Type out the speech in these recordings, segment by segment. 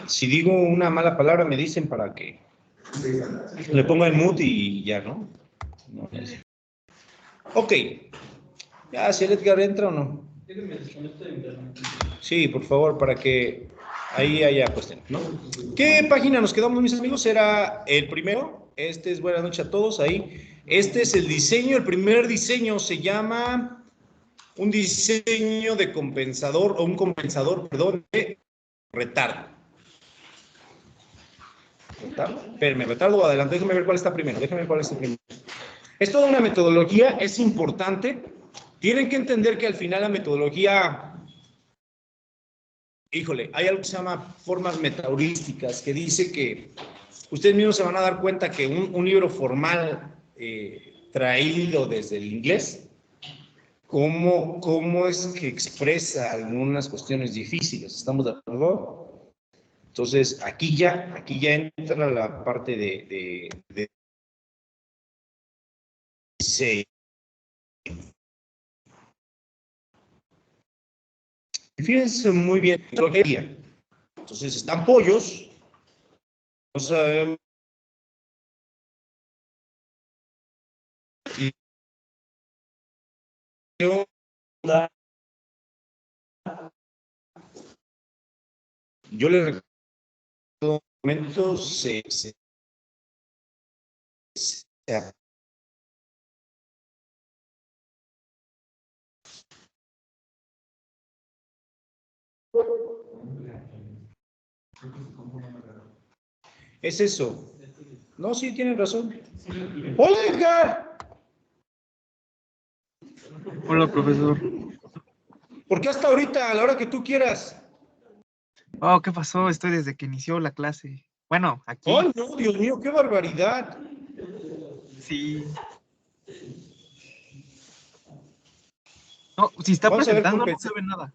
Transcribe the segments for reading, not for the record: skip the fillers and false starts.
Si digo una mala palabra, me dicen para que le ponga el mute y ya, ¿no? Ok. Ya, si el Edgar entra o no. Sí, por favor, para que ahí haya cuestión, ¿no? ¿Qué página nos quedamos, mis amigos? Era el primero. Este es buenas noches a todos ahí. Este es el diseño. El primer diseño se llama un diseño de compensador, o un compensador, perdón, de retardo. ¿Retardo? Espérenme, retardo o adelante. Déjenme ver cuál está primero. Déjenme ver cuál está primero. Es toda una metodología, es importante. Tienen que entender que al final la metodología, híjole, hay algo que se llama formas metaheurísticas, que dice que ustedes mismos se van a dar cuenta que un libro formal traído desde el inglés, cómo es que expresa algunas cuestiones difíciles, ¿estamos de acuerdo? Entonces, aquí ya entra la parte de fíjense muy bien, entonces están pollos, no sabemos, y yo les recomiendo momentos es eso. No, sí, tienen razón. ¡Hola, Edgar! Hola, profesor. ¿Por qué hasta ahorita, a la hora que tú quieras? Oh, ¿qué pasó? Estoy desde que inició la clase. Bueno, aquí. ¡Ay, no, Dios mío, qué barbaridad! Sí. No, si está Vamos a ver presentando, no se ve nada.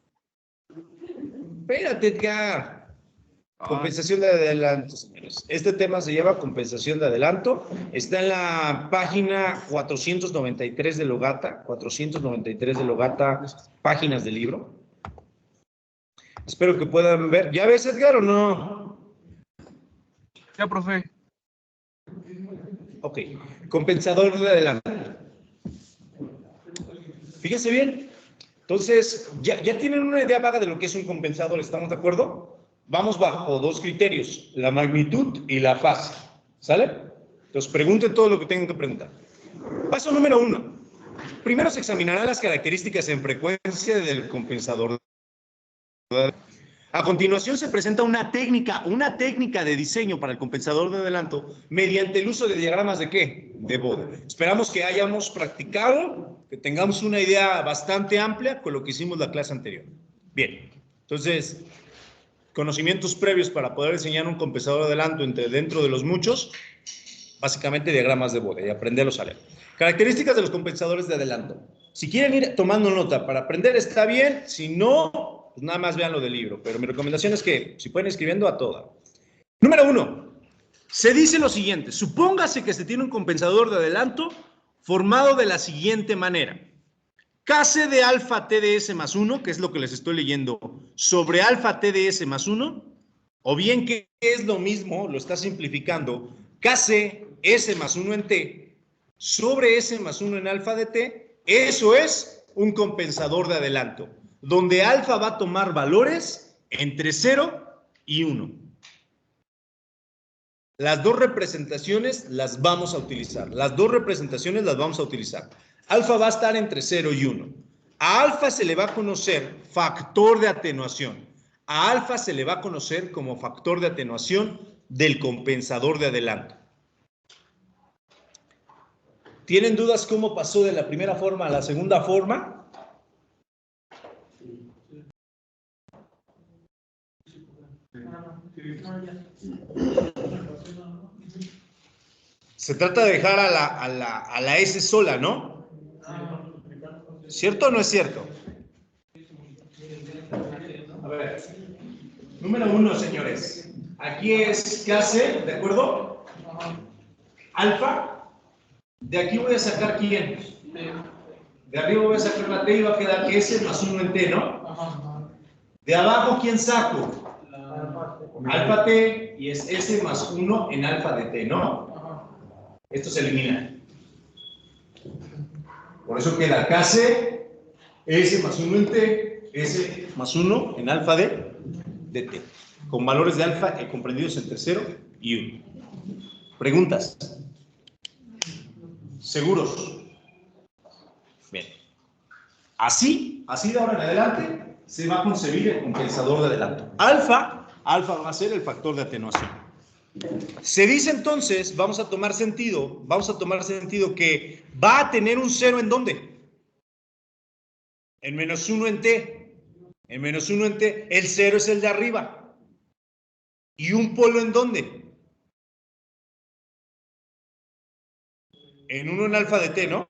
Espérate, Edgar. Ay. Compensación de adelanto, señores. Este tema se llama compensación de adelanto. Está en la página 493 de Logata. 493 de Logata, páginas del libro. Espero que puedan ver. ¿Ya ves, Edgar, o no? Ya, profe. Ok. Compensador de adelanto. Fíjense bien. Entonces, ya tienen una idea vaga de lo que es un compensador, ¿estamos de acuerdo? Vamos bajo dos criterios, la magnitud y la fase, ¿sale? Entonces, pregunten todo lo que tengan que preguntar. Paso número 1. Primero se examinarán las características en frecuencia del compensador. A continuación se presenta una técnica de diseño para el compensador de adelanto mediante el uso de diagramas ¿de qué? De Bode. Esperamos que hayamos practicado, que tengamos una idea bastante amplia con lo que hicimos la clase anterior. Bien, entonces, conocimientos previos para poder diseñar un compensador de adelanto dentro de los muchos, básicamente diagramas de Bode y aprenderlos a leer. Características de los compensadores de adelanto. Si quieren ir tomando nota para aprender está bien, si no, pues nada más vean lo del libro, pero mi recomendación es que si pueden escribiendo a toda. Número 1. Se dice lo siguiente, supóngase que se tiene un compensador de adelanto formado de la siguiente manera. Kc de alfa TDS más 1, que es lo que les estoy leyendo, sobre alfa TDS más 1, o bien que es lo mismo, lo está simplificando, Kc S más 1 en T, sobre S más 1 en alfa de T, eso es un compensador de adelanto, donde alfa va a tomar valores entre 0 y 1. Las dos representaciones las vamos a utilizar. Alfa va a estar entre 0 y 1. A alfa se le va a conocer factor de atenuación. A alfa se le va a conocer como factor de atenuación del compensador de adelanto. ¿Tienen dudas cómo pasó de la primera forma a la segunda forma? Se trata de dejar a la S sola, ¿no? ¿Cierto o no es cierto? A ver, número 1, señores. Aquí es Kc, ¿de acuerdo? Alfa. De aquí voy a sacar ¿quién? De arriba voy a sacar la T y va a quedar S más 1 en T, ¿no? De abajo, ¿quién saco? Alfa T y es S más 1 en alfa de T, ¿no? Esto se elimina. Por eso queda KC, S más 1 en T, S más 1 en alfa de T. Con valores de alfa comprendidos entre 0 y 1. ¿Preguntas? ¿Seguros? Bien. Así de ahora en adelante, se va a concebir el compensador de adelanto. Alfa va a ser el factor de atenuación. Se dice entonces, vamos a tomar sentido que va a tener un 0 ¿en dónde? En menos 1 en T. En menos 1 en T. El 0 es el de arriba. ¿Y un polo en dónde? En 1 en alfa de T, ¿no?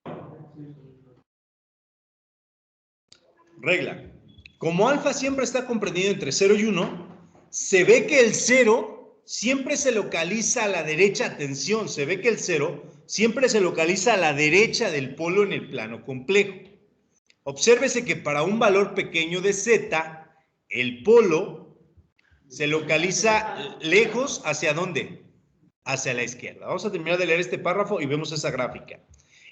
Regla. Como alfa siempre está comprendido entre 0 y 1, se ve que el 0 siempre se localiza a la derecha. Atención, se ve que el 0 siempre se localiza a la derecha del polo en el plano complejo. Obsérvese que para un valor pequeño de z, el polo se localiza lejos. ¿Hacia dónde? Hacia la izquierda. Vamos a terminar de leer este párrafo y vemos esa gráfica.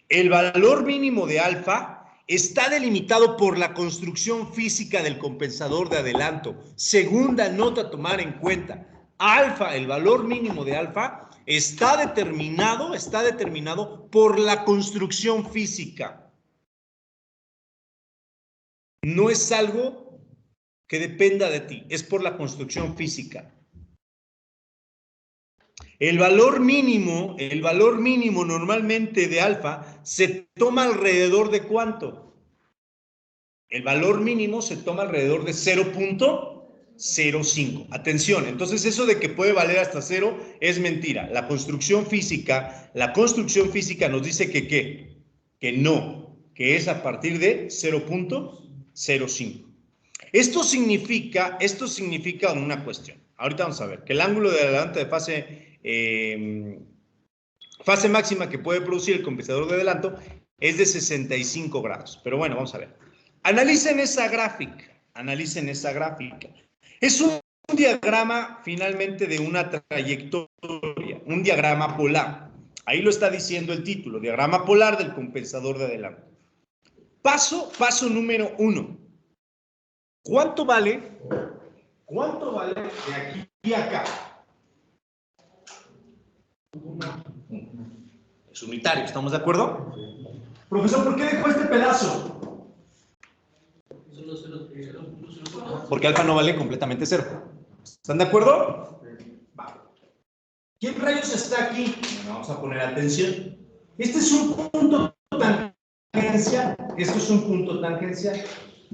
El valor mínimo de alfa está delimitado por la construcción física del compensador de adelanto. Segunda nota a tomar en cuenta. Alfa, el valor mínimo de alfa, está determinado por la construcción física. No es algo que dependa de ti, es por la construcción física. El valor mínimo normalmente de alfa se toma alrededor de ¿cuánto? El valor mínimo se toma alrededor de 0.05. Atención, entonces eso de que puede valer hasta 0 es mentira. La construcción física nos dice que ¿qué? Que no, que es a partir de 0.05. Esto significa una cuestión. Ahorita vamos a ver que el ángulo de adelanto de fase máxima que puede producir el compensador de adelanto es de 65 grados. Pero bueno, vamos a ver. Analicen esa gráfica. Es un diagrama finalmente de una trayectoria, un diagrama polar. Ahí lo está diciendo el título, diagrama polar del compensador de adelanto. Paso número 1. ¿Cuánto vale de aquí a acá? Es unitario, ¿estamos de acuerdo? Profesor, ¿por qué dejó este pedazo? Porque alfa no vale completamente 0. ¿Están de acuerdo? Va. ¿Quién rayos está aquí? Bueno, vamos a poner atención. Este es un punto tangencial.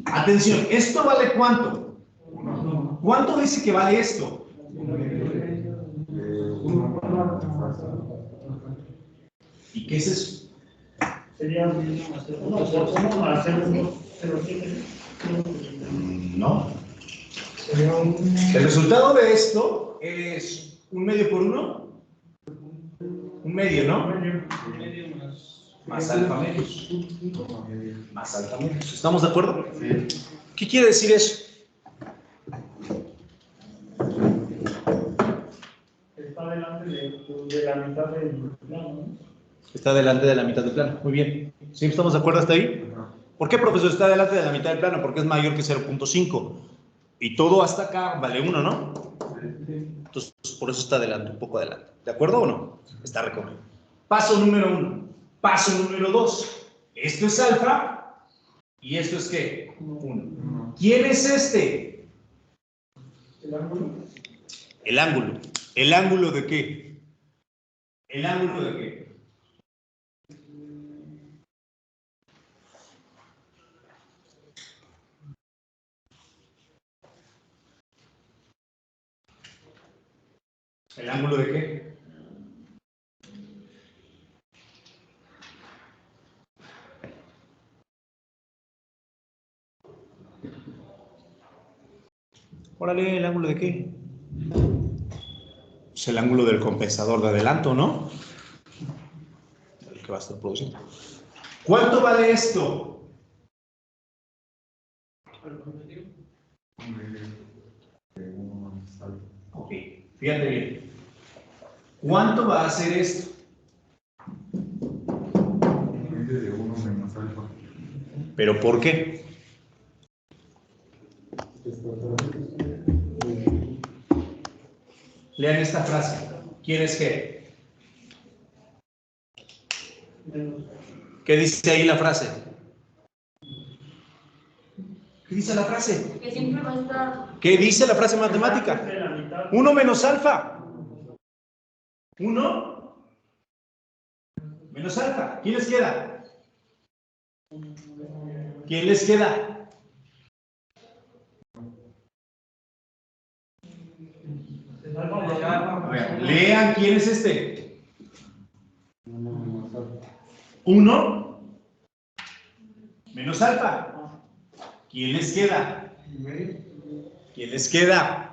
Atención, ¿esto vale cuánto? ¿Cuánto dice que vale esto? ¿Y qué es eso? Sería 1 más 0.07. No. El resultado de esto es 1 medio por 1. 1 medio, ¿no? Más alfa medios. ¿Estamos de acuerdo? Sí. ¿Qué quiere decir eso? Está delante de la mitad del plano, ¿no? Está delante de la mitad del plano. Muy bien. ¿Sí estamos de acuerdo hasta ahí? ¿Por qué, profesor? Está delante de la mitad del plano. Porque es mayor que 0.5. Y todo hasta acá vale 1, ¿no? Entonces, por eso está adelante, un poco adelante. ¿De acuerdo o no? Está recogido. Paso número 1. Paso número 2. Esto es alfa. ¿Y esto es qué? 1. ¿Quién es este? ¿El ángulo? El ángulo. ¿El ángulo de qué? ¿El ángulo de qué? ¿El ángulo de qué? Órale, ¿el ángulo de qué? Es el ángulo del compensador de adelanto, ¿no? El que va a estar produciendo. ¿Cuánto vale esto? Ok, fíjate bien. ¿Cuánto va a hacer esto? De 1 menos alfa. ¿Pero por qué? Lean esta frase. ¿Quién es qué? ¿Qué dice ahí la frase? ¿Qué dice la frase? Que siempre va a estar. ¿Qué dice la frase matemática? 1 menos alfa. 1 menos alfa. ¿Quién les queda? ¿Quién les queda? A ver, lean quién es este. 1 menos alfa. ¿Quién les queda? ¿Quién les queda?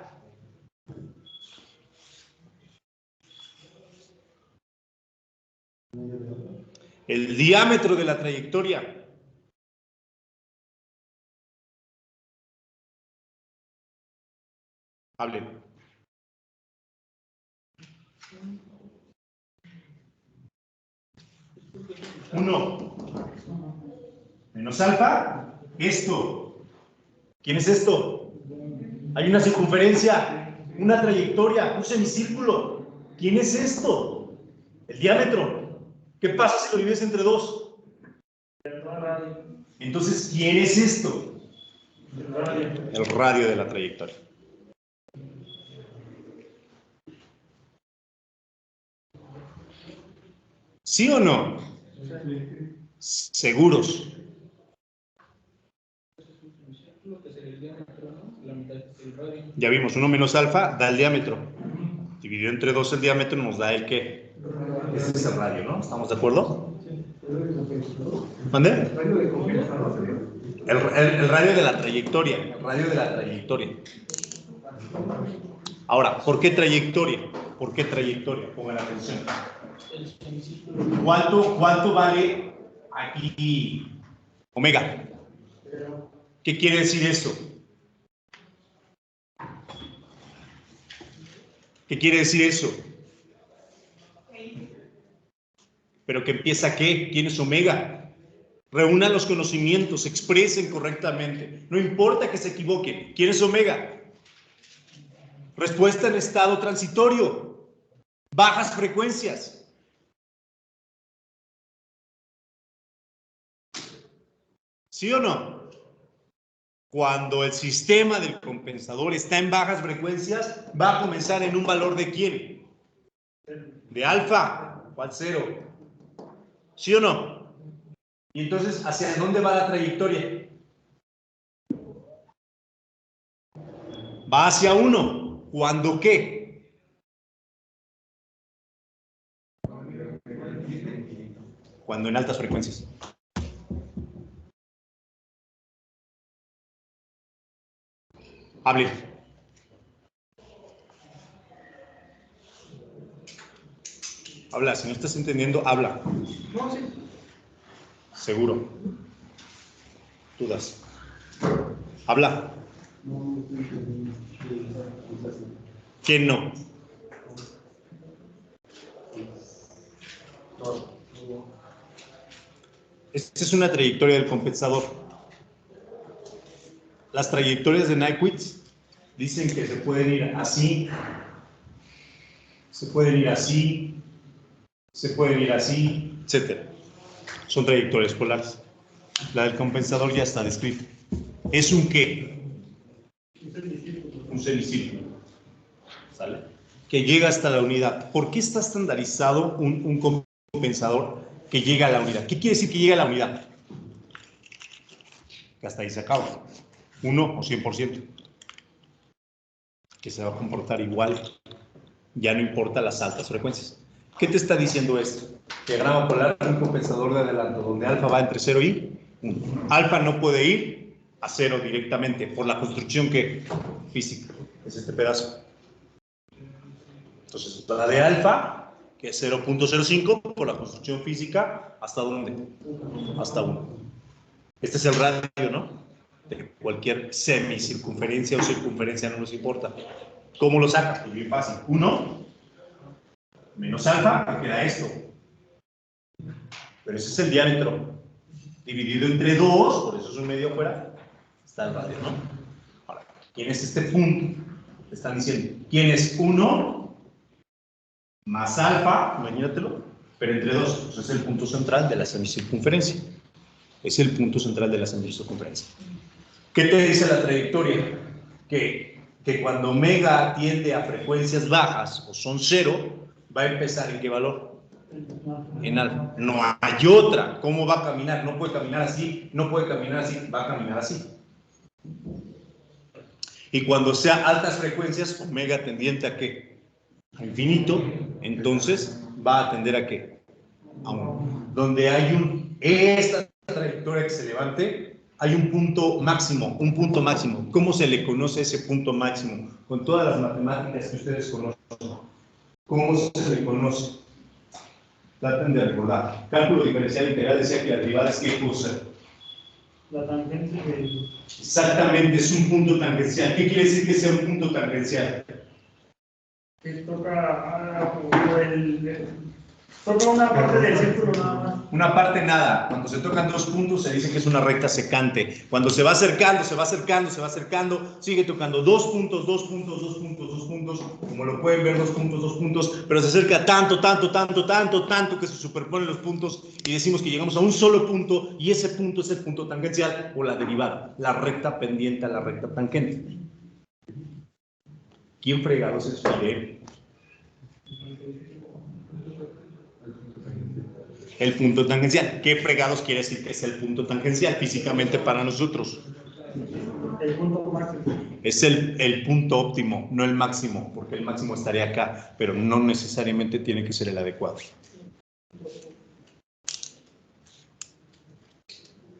El diámetro de la trayectoria. Hablen. Uno menos alfa. Esto. ¿Quién es esto? Hay una circunferencia, una trayectoria, un semicírculo. ¿Quién es esto? El diámetro. ¿Qué pasa si lo divides entre 2? Entonces, ¿quién es esto? El radio de la trayectoria. ¿Sí o no? Seguros. Ya vimos, 1 menos alfa da el diámetro. Dividido entre 2 el diámetro nos da el ¿qué? Ese es el radio, ¿no? ¿Estamos de acuerdo? ¿Mande? El radio de la trayectoria. El radio de la trayectoria. Ahora, ¿por qué trayectoria? ¿Por qué trayectoria? Pongan atención. ¿Cuánto vale aquí omega? ¿Qué quiere decir eso? ¿Qué quiere decir eso? ¿Pero que empieza qué? ¿Quién es omega? Reúnan los conocimientos, expresen correctamente. No importa que se equivoquen. ¿Quién es omega? Respuesta en estado transitorio. Bajas frecuencias. ¿Sí o no? Cuando el sistema del compensador está en bajas frecuencias, va a comenzar en un valor ¿de quién? De alfa. ¿Cuál 0? ¿Sí o no? Y entonces, ¿hacia dónde va la trayectoria? Va hacia 1. ¿Cuándo qué? Cuando en altas frecuencias. Hable. Habla, si no estás entendiendo, habla. No, sí. Seguro. Dudas. Habla. ¿Quién no? Esta es una trayectoria del compensador. Las trayectorias de Nyquist dicen que se pueden ir así, se pueden ir así, se pueden ir así, etc. Son trayectorias polares. La del compensador ya está descrita. ¿Es un qué? Un semicírculo. ¿Sale? Que llega hasta la unidad. ¿Por qué está estandarizado un compensador que llega a la unidad? ¿Qué quiere decir que llega a la unidad? Que hasta ahí se acaba. 1 o 100%. Que se va a comportar igual. Ya no importa las altas frecuencias. ¿Qué te está diciendo esto? Diagrama polar es un compensador de adelanto donde alfa va entre 0 y 1. Alfa no puede ir a 0 directamente por la construcción que física. Es este pedazo. Entonces, la de alfa, que es 0.05, por la construcción física, ¿hasta dónde? Hasta 1. Este es el radio, ¿no? de cualquier semicircunferencia o circunferencia, no nos importa. ¿Cómo lo sacas? Pues bien fácil. 1 menos alfa, te queda esto. Pero ese es el diámetro. Dividido entre 2, por eso es un medio afuera, está el radio, ¿no? Ahora, ¿quién es este punto? Te están diciendo, ¿quién es 1 más alfa? Imagínatelo, pero entre 2, pues es el punto central de la semicircunferencia. Es el punto central de la semicircunferencia. ¿Qué te dice la trayectoria? Que cuando omega tiende a frecuencias bajas o son 0, va a empezar ¿en qué valor? En alfa. No hay otra. ¿Cómo va a caminar? No puede caminar así, no puede caminar así, va a caminar así. Y cuando sea altas frecuencias, omega tendiente ¿a qué? A infinito, entonces va a tender ¿a qué? A 1. Donde hay esta trayectoria que se levante, hay un punto máximo, un punto máximo. ¿Cómo se le conoce ese punto máximo? Con todas las matemáticas que ustedes conocen. ¿Cómo se le conoce? Traten de recordar. Cálculo diferencial integral decía que la derivada es ¿qué cosa? La tangente del... Exactamente, es un punto tangencial. ¿Qué quiere decir que sea un punto tangencial? Que toca una parte del círculo nada más. Una parte nada. Cuando se tocan dos puntos se dice que es una recta secante. Cuando se va acercando, se va acercando, se va acercando, sigue tocando dos puntos, dos puntos, dos puntos, dos puntos. Como lo pueden ver, dos puntos, pero se acerca tanto que se superponen los puntos y decimos que llegamos a un solo punto y ese punto es el punto tangencial o la derivada, la recta pendiente a la recta tangente. ¿Quién fregados es Fidel? El punto tangencial. ¿Qué fregados quiere decir que es el punto tangencial físicamente para nosotros? El punto máximo. Es el punto óptimo, no el máximo, porque el máximo estaría acá, pero no necesariamente tiene que ser el adecuado.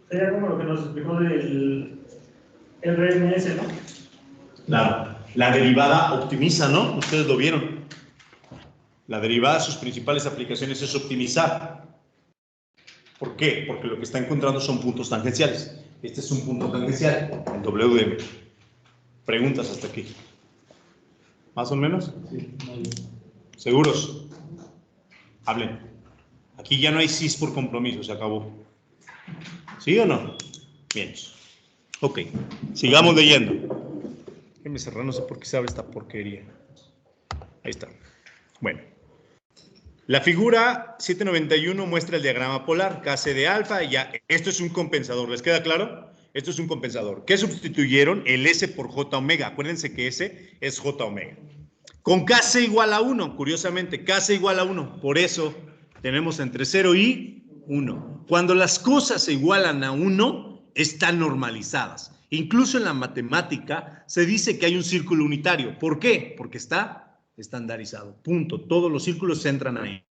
Sería como lo que nos explicó del RMS, ¿no? Claro, la derivada optimiza, ¿no? Ustedes lo vieron. La derivada, sus principales aplicaciones es optimizar. ¿Por qué? Porque lo que está encontrando son puntos tangenciales. Este es un punto tangencial, el WM. Preguntas hasta aquí. ¿Más o menos? Sí. ¿Seguros? Hablen. Aquí ya no hay cis por compromiso, se acabó. ¿Sí o no? Bien. Ok, sigamos leyendo. Déjenme cerrar, no sé por qué se abre esta porquería. Ahí está. Bueno. La figura 791 muestra el diagrama polar, Kc de alfa, y ya, esto es un compensador, ¿les queda claro? Esto es un compensador. ¿Qué sustituyeron? El S por J omega. Acuérdense que S es J omega. Con Kc igual a 1, curiosamente, Kc igual a 1. Por eso tenemos entre 0 y 1. Cuando las cosas se igualan a 1, están normalizadas. Incluso en la matemática se dice que hay un círculo unitario. ¿Por qué? Porque está estandarizado. Punto. Todos los círculos entran ahí.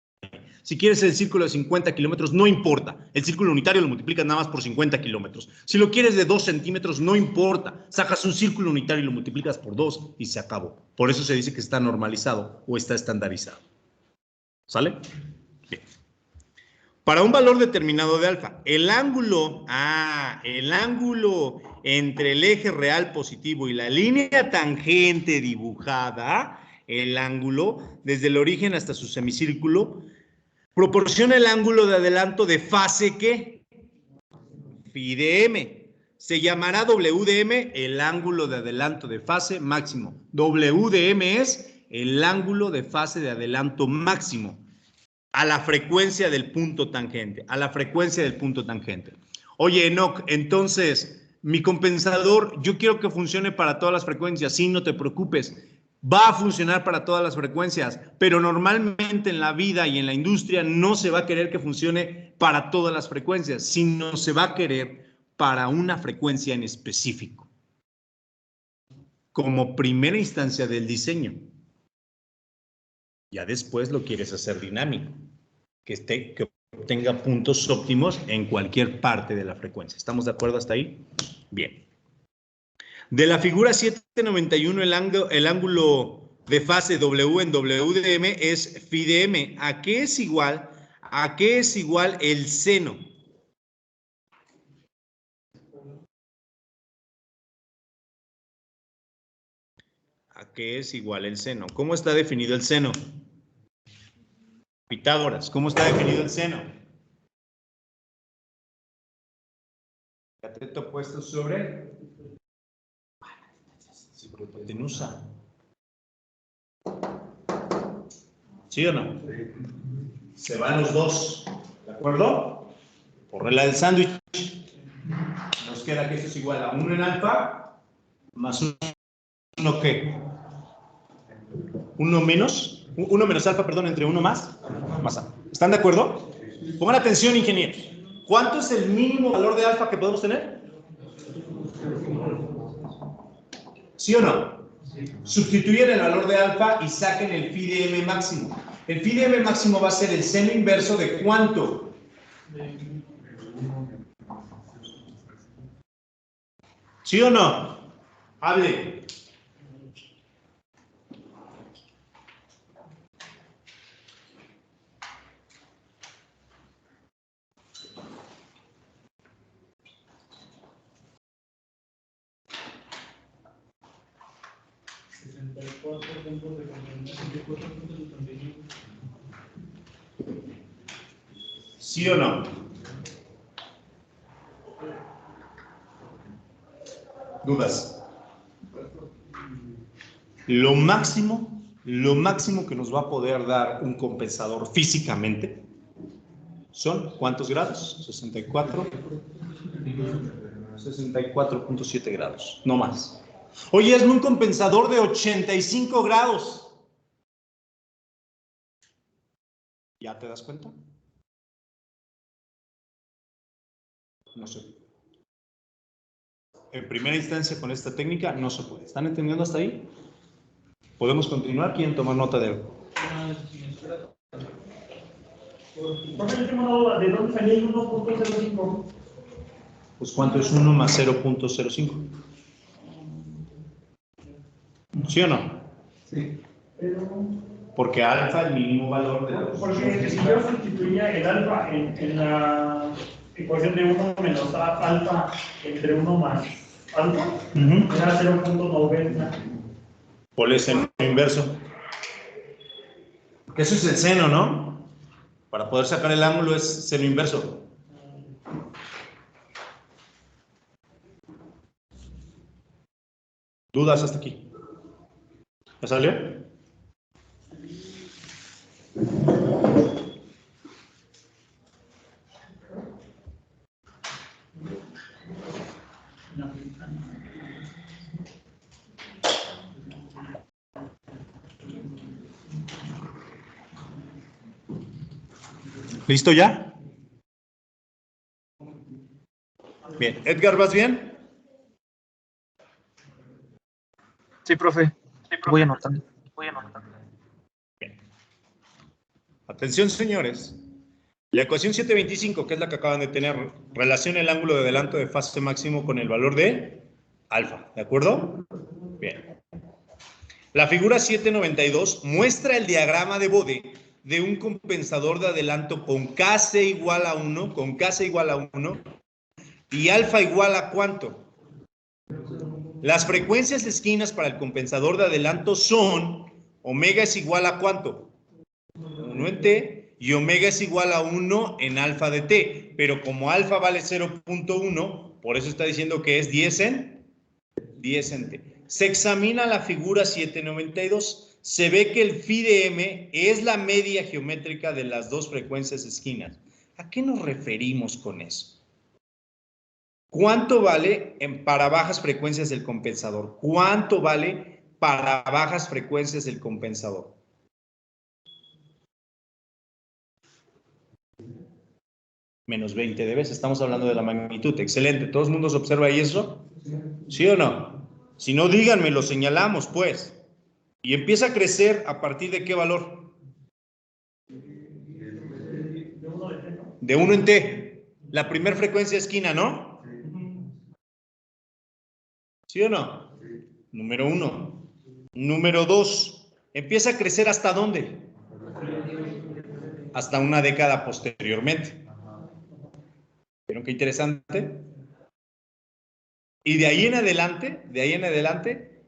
Si quieres el círculo de 50 kilómetros, no importa. El círculo unitario lo multiplicas nada más por 50 kilómetros. Si lo quieres de 2 centímetros, no importa. Sacas un círculo unitario y lo multiplicas por 2 y se acabó. Por eso se dice que está normalizado o está estandarizado. ¿Sale? Bien. Para un valor determinado de alfa, el ángulo entre el eje real positivo y la línea tangente dibujada, el ángulo desde el origen hasta su semicírculo, proporciona el ángulo de adelanto de fase ¿qué? Phi de m. Se llamará W de m el ángulo de adelanto de fase máximo. W de m es el ángulo de fase de adelanto máximo a la frecuencia del punto tangente, a la frecuencia del punto tangente. Oye, Enoch, entonces, mi compensador, yo quiero que funcione para todas las frecuencias. Sí, no te preocupes. Va a funcionar para todas las frecuencias, pero normalmente en la vida y en la industria no se va a querer que funcione para todas las frecuencias, sino se va a querer para una frecuencia en específico, como primera instancia del diseño. Ya después lo quieres hacer dinámico, que obtenga puntos óptimos en cualquier parte de la frecuencia. ¿Estamos de acuerdo hasta ahí? Bien. De la figura 791, el ángulo de fase W en W de m es phi de m. ¿A qué es igual? ¿A qué es igual el seno? ¿A qué es igual el seno? ¿Cómo está definido el seno? Pitágoras, ¿cómo está definido el seno? Cateto opuesto sobre hipotenusa. ¿Sí o no? Se van los dos, ¿de acuerdo? Por regla del sándwich. Nos queda que esto es igual a 1 en alfa más 1 ¿qué? 1 menos alfa, perdón, entre 1 más alfa. ¿Están de acuerdo? Pongan atención, ingenieros. ¿Cuánto es el mínimo valor de alfa que podemos tener? ¿Sí o no? Sustituyen el valor de alfa y saquen el phi de m máximo. El phi de m máximo va a ser el seno inverso de ¿cuánto? ¿Sí o no? Hable. ¿Sí o no? ¿Dudas? Lo máximo que nos va a poder dar un compensador físicamente son ¿cuántos grados? 64.7 grados, no más. Oye, hazme un compensador de 85 grados. ¿Ya te das cuenta? No se puede. En primera instancia, con esta técnica, no se puede. ¿Están entendiendo hasta ahí? ¿Podemos continuar? ¿Quieren tomar nota de algo? Por ejemplo, tengo una duda. ¿De dónde salió el 1.05? Pues ¿cuánto es 1 más 0.05? ¿Sí o no? Sí. Pero... Porque alfa, el mínimo valor de los... Porque si yo sustituía el alfa en la ecuación de 1 menos alfa entre 1 más alfa, era 0.90. Por el seno inverso. Porque eso es el seno, ¿no? Para poder sacar el ángulo es seno inverso. ¿Dudas hasta aquí? ¿Ya salió? ¿Listo ya? Bien. Edgar, ¿vas bien? Sí, profe. Voy anotando. Bien. Atención, señores. La ecuación 725, que es la que acaban de tener, relaciona el ángulo de adelanto de fase máximo con el valor de alfa. ¿De acuerdo? Bien. La figura 792 muestra el diagrama de Bode de un compensador de adelanto con Kc igual a 1, y alfa igual a ¿cuánto? Las frecuencias de esquinas para el compensador de adelanto son omega es igual a ¿cuánto? 1 en t y omega es igual a 1 en alfa de t, pero como alfa vale 0.1, por eso está diciendo que es 10 en t. Se examina la figura 792, se ve que el phi de m es la media geométrica de las dos frecuencias esquinas. ¿A qué nos referimos con eso? ¿Cuánto vale para bajas frecuencias del compensador? ¿Cuánto vale para bajas frecuencias del compensador? Menos 20 dB, estamos hablando de la magnitud. Excelente. ¿Todo el mundo se observa ahí eso? ¿Sí o no? Si no, díganme, lo señalamos, pues. Y empieza a crecer ¿a partir de qué valor? De 1 en t. La primera frecuencia de esquina, ¿no? ¿Sí o no? Número 1. Número 2. Empieza a crecer ¿hasta dónde? Hasta una década posteriormente. ¿Vieron qué interesante? Y de ahí en adelante,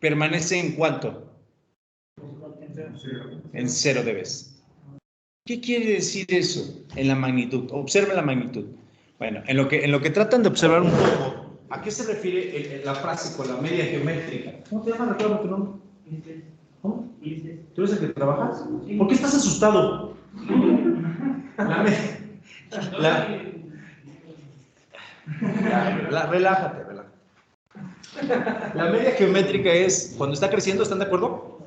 permanece en ¿cuánto? En 0 dB. ¿Qué quiere decir eso en la magnitud? Observe la magnitud. Bueno, en lo que tratan de observar un poco, ¿a qué se refiere la frase con la media geométrica? ¿Cómo te llamas? Recuerda tu nombre. ¿Cómo? ¿Tú eres el que trabajas? ¿Por qué estás asustado? Relájate. La media geométrica es, cuando está creciendo, ¿están de acuerdo?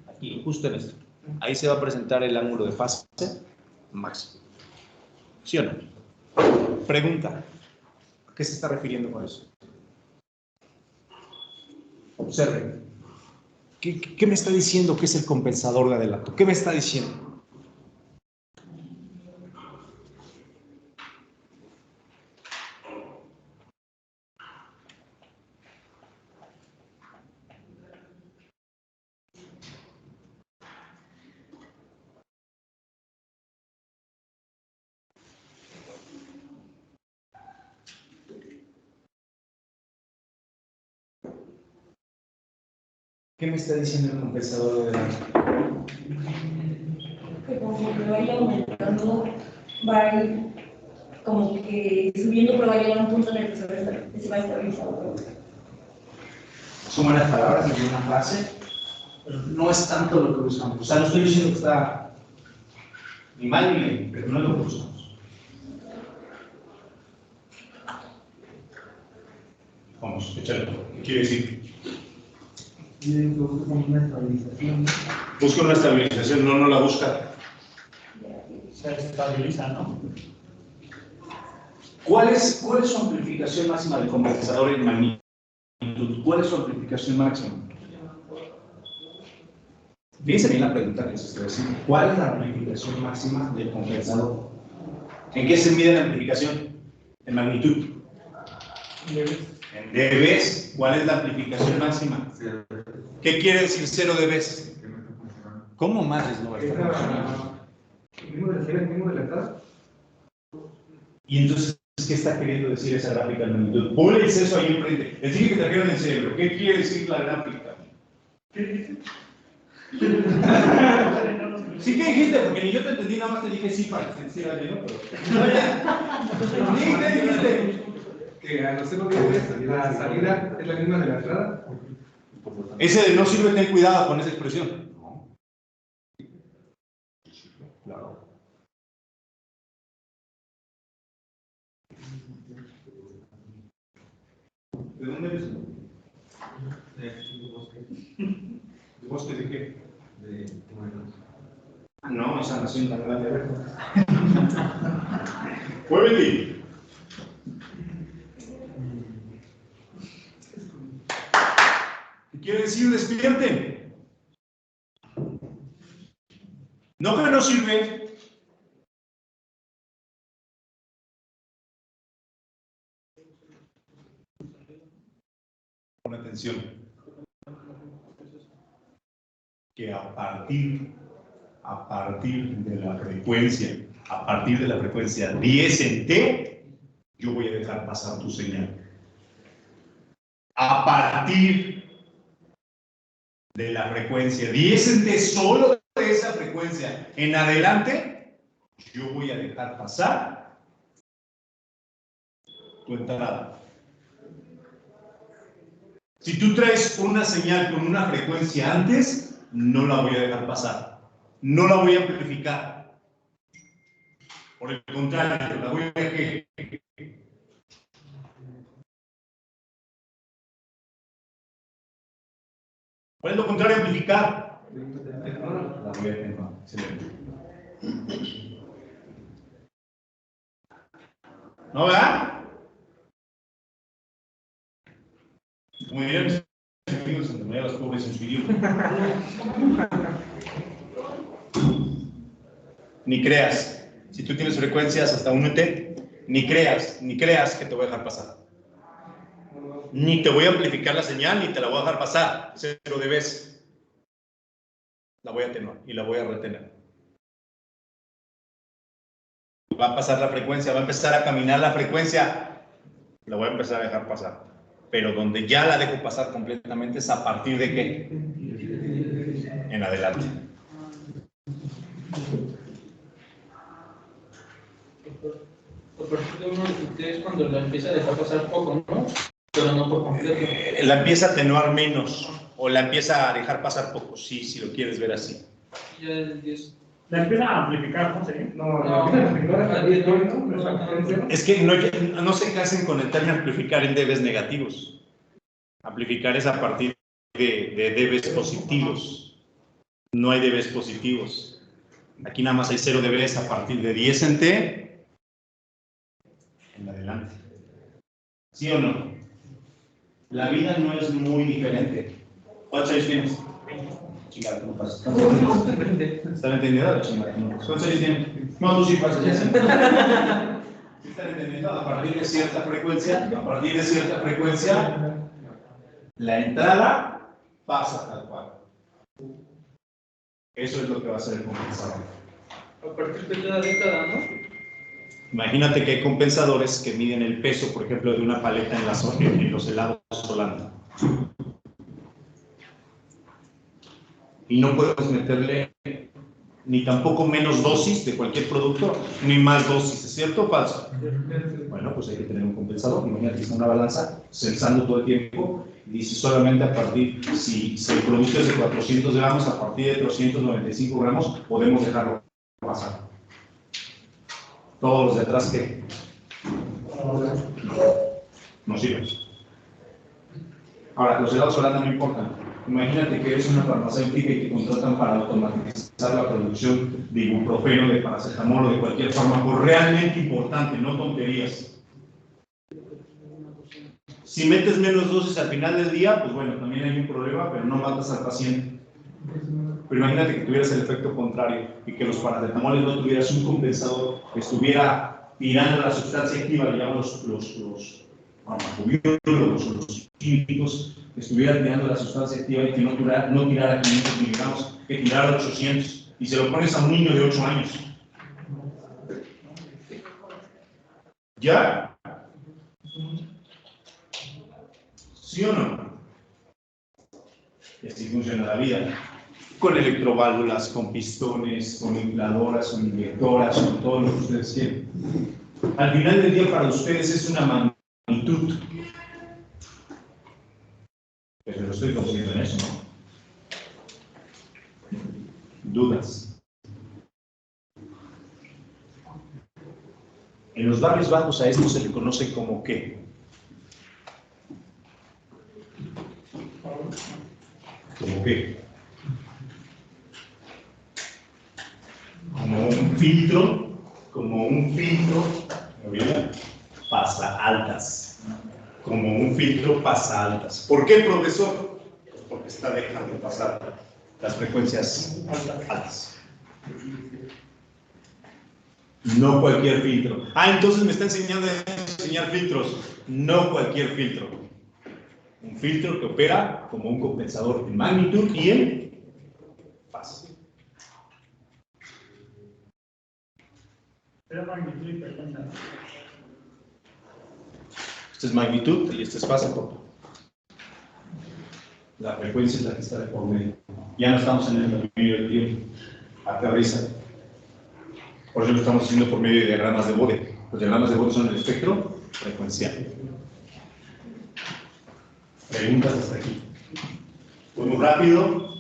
Aquí, justo en esto. Ahí se va a presentar el ángulo de fase máximo. ¿Sí o no? Pregunta. ¿A qué se está refiriendo con eso? Observen. ¿Qué me está diciendo que es el compensador de adelanto? ¿Qué me está diciendo? ¿Qué me está diciendo el compensador de adelanto? Que conforme vaya aumentando, va a ir como que subiendo, pero va a llegar a un punto en el que se va a estabilizar. Son buenas palabras en una frase, pero no es tanto lo que buscamos. O sea, no estoy diciendo que está ni mal ni bien, pero no es lo que buscamos. Vamos, échale. ¿Qué quiere decir? Busca una estabilización. Busca una estabilización, no la busca. Se estabiliza, ¿no? ¿Cuál es su amplificación máxima del compensador en magnitud? ¿Cuál es su amplificación máxima? Fíjense bien la pregunta que se está haciendo. ¿Cuál es la amplificación máxima del compensador? ¿En qué se mide la amplificación? En magnitud. En dB. ¿Cuál es la amplificación máxima? ¿Qué quiere decir 0 dB? ¿Cómo más no va a estar funcionando? ¿El mismo de la entrada? Y entonces, ¿qué está queriendo decir esa gráfica de magnitud? Ponle eso ahí enfrente. Les dije que trajeron el cerebro. ¿Qué quiere decir la gráfica? ¿Qué dice? Sí, ¿qué dijiste? Porque ni yo te entendí, nada más te dije sí para que se hiciera bien, pero... ¿Qué dijiste? Que a los 0 dB la salida es la misma de la entrada. Ese de no sirve, ten cuidado con esa expresión. No. Claro. ¿De dónde eres? ¿De bosque de qué? Ah, no, esa nación tan grande. ¡Muévete! ¿Qué quiere decir despierten? No que no sirve. Pon atención. Que a partir de la frecuencia, 10 en T, yo voy a dejar pasar tu señal. A partir de la frecuencia 10 en T, solo de esa frecuencia en adelante, yo voy a dejar pasar tu entrada. Si tú traes una señal con una frecuencia antes, no la voy a dejar pasar. No la voy a amplificar. Por el contrario, la voy a ¿qué? ¿Cuál es lo contrario a amplificar? La voy a atenuar. Excelente. ¿No, verdad? Como dirían mis amigos, en los pobres en su idioma. Ni creas. Si tú tienes frecuencias hasta 1T, ni creas que te voy a dejar pasar. Ni te voy a amplificar la señal, ni te la voy a dejar pasar. 0 dB. La voy a atenuar y la voy a retener. Va a pasar la frecuencia, va a empezar a caminar la frecuencia. La voy a empezar a dejar pasar. pero donde ya la dejo pasar completamente es a partir de qué? En adelante. A partir de 1 es cuando la empieza a dejar pasar poco, ¿no? Pero no por completo. La empieza a atenuar menos o la empieza a dejar pasar poco, sí, si lo quieres ver así. Ya el 10. La empieza a amplificar, ¿no? ¿Sí? Es que no se casen con el término amplificar en dBs negativos. Amplificar es a partir de dBs positivos. No hay dBs positivos. Aquí nada más hay 0 dBs a partir de 10 en T en adelante. ¿Sí o no? La vida no es muy diferente. ¿Cuántos años tienes? Chingada, no pasa. ¿Están entendiendo? Chingada, no pasa. ¿Cuántos años tienes? No, tú sí pasas, ya sé. ¿Sí están entendiendo? A partir de cierta frecuencia, la entrada pasa tal cual. Eso es lo que va a ser el compensador. A partir de cada década, ¿no? Imagínate que hay compensadores que miden el peso, por ejemplo, de una paleta en los helados Holanda. Y no podemos meterle ni tampoco menos dosis de cualquier producto, ni más dosis, ¿es cierto o falso? Bueno, pues hay que tener un compensador. Imagínate que está una balanza censando todo el tiempo y dice solamente a partir, si el producto es de 400 gramos, a partir de 395 gramos podemos dejarlo pasar. Todos los de atrás, ¿qué? No sirven. Ahora, los helados Holanda no importan. Imagínate que eres una farmacéutica y te contratan para automatizar la producción de ibuprofeno, de paracetamol o de cualquier fármaco realmente importante, no tonterías. Si metes menos dosis al final del día, pues bueno, también hay un problema, pero no matas al paciente. Pero imagínate que tuvieras el efecto contrario y que los paracetamoles no tuvieras un compensador que estuviera tirando la sustancia activa, le llaman los farmacobiólogos o los químicos, que estuvieran tirando la sustancia activa y que no tirara 500 miligramos, que tirara 800, y se lo pones a un niño de 8 años. ¿Ya? ¿Sí o no? Y así funciona la vida. Con electroválvulas, con pistones, con infladoras, con inyectoras, con todo lo que ustedes quieren. Al final del día para ustedes es una magnitud. Pero lo estoy consiguiendo en eso, ¿no? Dudas. En los barrios bajos a esto se le conoce como ¿qué? ¿Como qué? Como un filtro, ¿bien? Pasa altas. Como un filtro pasa altas. ¿Por qué, profesor? Pues porque está dejando pasar las frecuencias altas. No cualquier filtro. Ah, entonces me está enseñando a enseñar filtros. No cualquier filtro. Un filtro que opera como un compensador en magnitud y en fase. Pero magnitud y frecuencia. Esta es magnitud y esta es fase. La frecuencia es la que está de por medio. Ya no estamos en el medio del tiempo. Aterriza. Por eso lo estamos haciendo por medio de diagramas de Bode. Los diagramas de Bode son el espectro frecuencial. Preguntas hasta aquí. Voy muy rápido.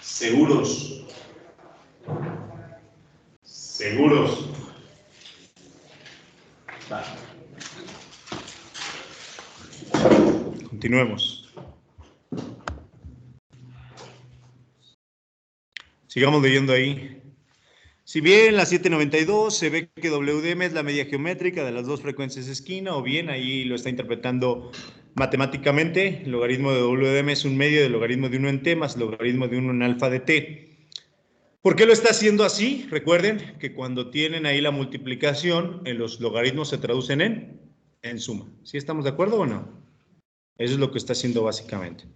Seguros. Seguros. Vale. Continuemos. Sigamos leyendo ahí. Si bien la 792 se ve que WDM es la media geométrica de las dos frecuencias de esquina, o bien ahí lo está interpretando matemáticamente, el logaritmo de WDM es un medio del logaritmo de 1 en T más el logaritmo de 1 en alfa de T. ¿Por qué lo está haciendo así? Recuerden que cuando tienen ahí la multiplicación, en los logaritmos se traducen en suma. ¿Sí estamos de acuerdo o no? Eso es lo que está haciendo básicamente.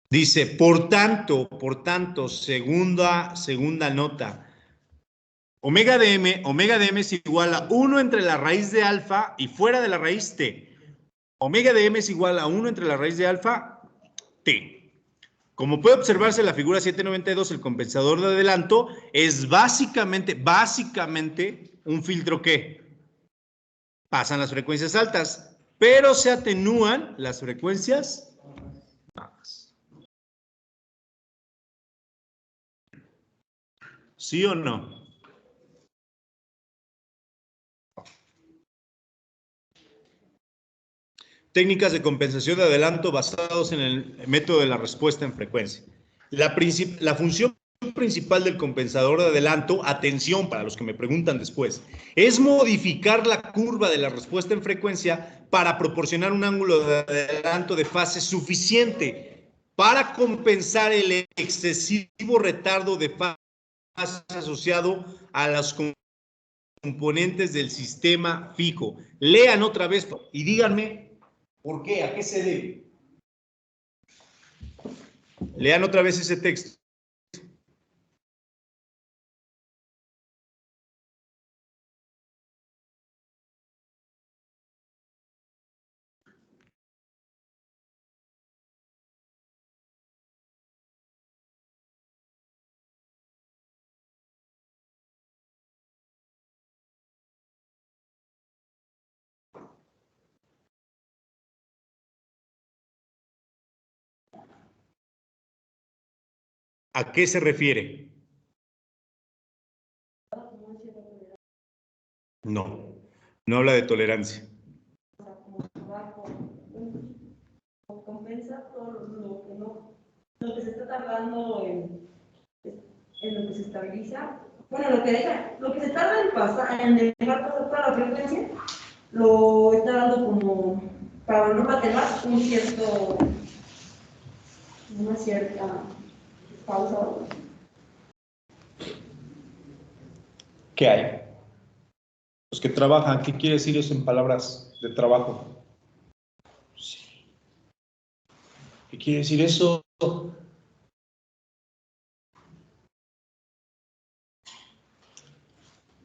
Dice, por tanto, segunda nota. Omega de m es igual a 1 entre la raíz de alfa y fuera de la raíz t. Omega de m es igual a 1 entre la raíz de alfa t. Como puede observarse en la figura 792, el compensador de adelanto es básicamente un filtro que pasan las frecuencias altas, pero se atenúan las frecuencias bajas. ¿Sí o no? Técnicas de compensación de adelanto basados en el método de la respuesta en frecuencia. La función principal del compensador de adelanto, atención para los que me preguntan después, es modificar la curva de la respuesta en frecuencia para proporcionar un ángulo de adelanto de fase suficiente para compensar el excesivo retardo de fase asociado a los componentes del sistema fijo. Lean otra vez y díganme ¿por qué? ¿A qué se debe? Lean otra vez ese texto. ¿A qué se refiere? No, no habla de tolerancia. Compensa todo lo que se está tardando en lo que se estabiliza. Bueno, lo que se tarda en pasar, en dejar pasar toda la frecuencia, lo está dando como para volver a tener una cierta pausa. ¿Qué hay? Los que trabajan, ¿qué quiere decir eso en palabras de trabajo? Sí. ¿Qué quiere decir eso?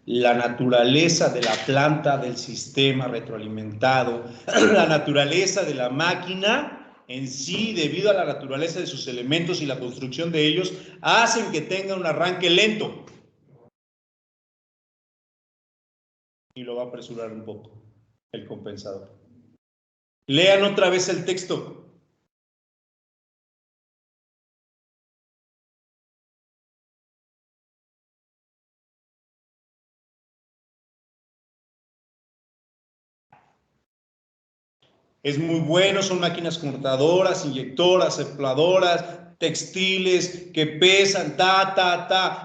La naturaleza de la planta, del sistema retroalimentado, la naturaleza de la máquina en sí, debido a la naturaleza de sus elementos y la construcción de ellos, hacen que tenga un arranque lento. Y lo va a apresurar un poco el compensador. Lean otra vez el texto. Es muy bueno, son máquinas conmutadoras, inyectoras, sopladoras, textiles, que pesan,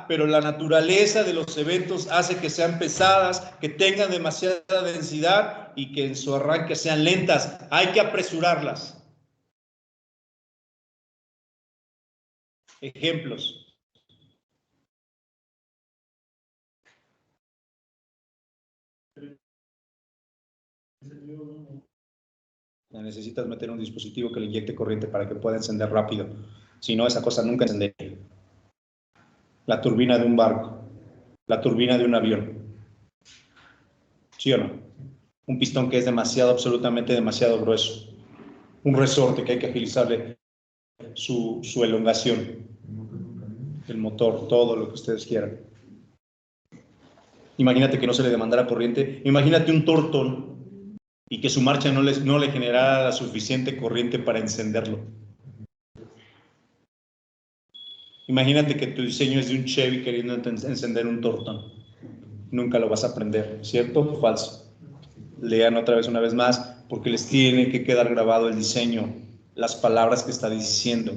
pero la naturaleza de los eventos hace que sean pesadas, que tengan demasiada densidad y que en su arranque sean lentas. Hay que apresurarlas. Ejemplos. Necesitas meter un dispositivo que le inyecte corriente para que pueda encender rápido. Si no, esa cosa nunca encendería. La turbina de un barco, la turbina de un avión. ¿Sí o no? Un pistón que es absolutamente demasiado grueso. Un resorte que hay que agilizarle su elongación. El motor, todo lo que ustedes quieran. Imagínate que no se le demandara corriente. Imagínate un tortón y que su marcha no le generara la suficiente corriente para encenderlo. Imagínate que tu diseño es de un Chevy queriendo encender un tortón. Nunca lo vas a aprender, ¿cierto o falso? Lean otra vez, una vez más, porque les tiene que quedar grabado el diseño, las palabras que está diciendo.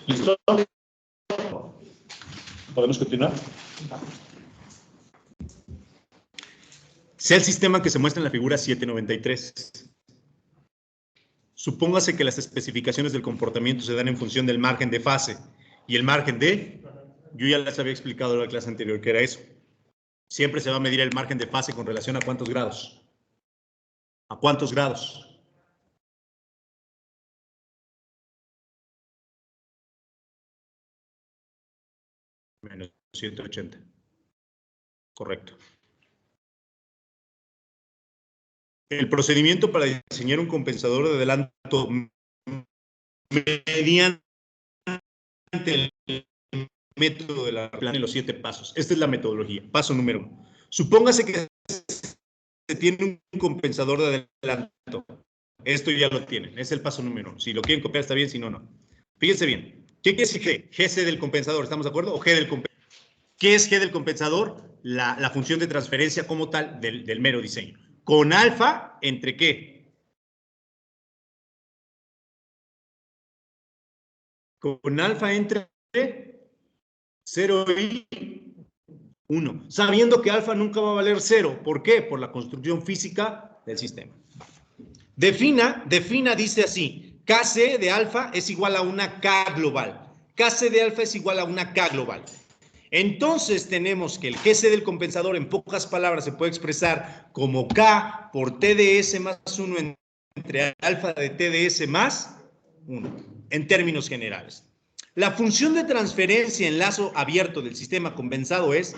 ¿Listo? ¿Podemos continuar? Sea el sistema que se muestra en la figura 793. Supóngase que las especificaciones del comportamiento se dan en función del margen de fase y el margen de... Yo ya les había explicado en la clase anterior que era eso. Siempre se va a medir el margen de fase con relación a cuántos grados. ¿A cuántos grados? Menos 180. Correcto. El procedimiento para diseñar un compensador de adelanto mediante el método de la plana en los 7 pasos. Esta es la metodología. Paso número 1. Supóngase que se tiene un compensador de adelanto. Esto ya lo tienen. Es el paso número 1. Si lo quieren copiar está bien, si no, no. Fíjense bien. ¿Qué quiere decir G? GC del compensador. ¿Estamos de acuerdo? ¿O G del compensador? ¿Qué es G del compensador? La función de transferencia como tal del mero diseño. Con alfa, ¿entre qué? Con alfa entre 0 y 1. Sabiendo que alfa nunca va a valer 0. ¿Por qué? Por la construcción física del sistema. Defina, dice así. Kc de alfa es igual a una K global. Kc de alfa es igual a una K global. Entonces tenemos que el GC del compensador en pocas palabras se puede expresar como K por TDS más 1 entre alfa de TDS más 1, en términos generales. La función de transferencia en lazo abierto del sistema compensado es,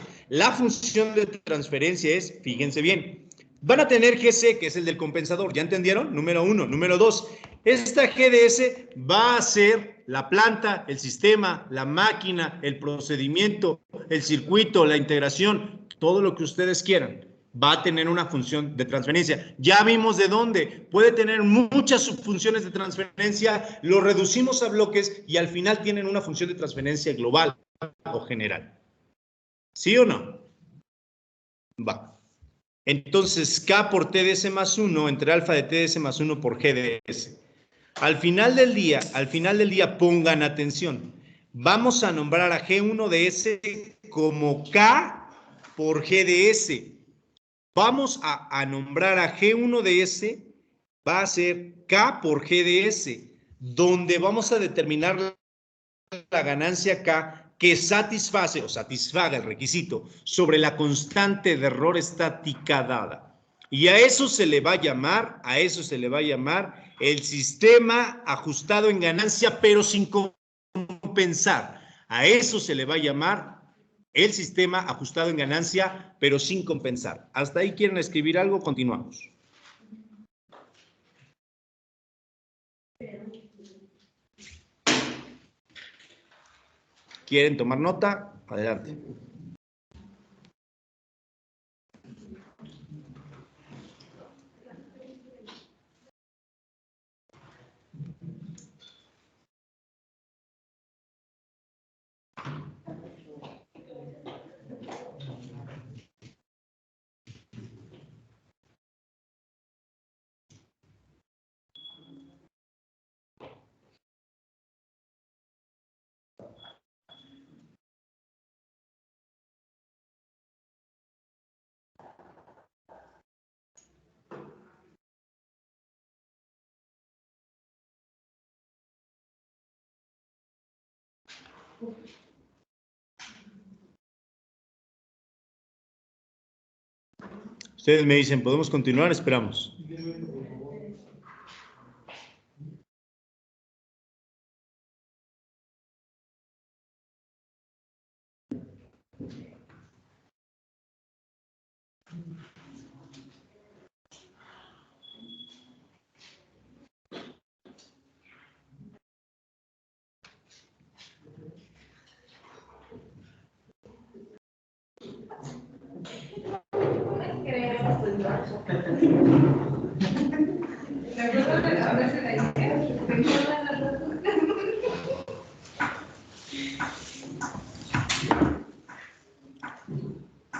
fíjense bien, van a tener GC, que es el del compensador, ¿ya entendieron? Número 1. Número 2, esta GDS va a ser la planta, el sistema, la máquina, el procedimiento, el circuito, la integración, todo lo que ustedes quieran. Va a tener una función de transferencia. Ya vimos de dónde. Puede tener muchas subfunciones de transferencia, lo reducimos a bloques y al final tienen una función de transferencia global o general. ¿Sí o no? Va. Entonces, K por TDS más 1 entre alfa de TDS más 1 por GDS. Al final del día, pongan atención. Vamos a nombrar a G1 de S como K por GDS. Vamos a nombrar a G1 de S, va a ser K por GDS, donde vamos a determinar la ganancia K que satisface o satisfaga el requisito sobre la constante de error estática dada. Y a eso se le va a llamar, el sistema ajustado en ganancia, pero sin compensar. A eso se le va a llamar el sistema ajustado en ganancia, pero sin compensar. ¿Hasta ahí quieren escribir algo? Continuamos. ¿Quieren tomar nota? Adelante. Ustedes me dicen, ¿podemos continuar? Esperamos.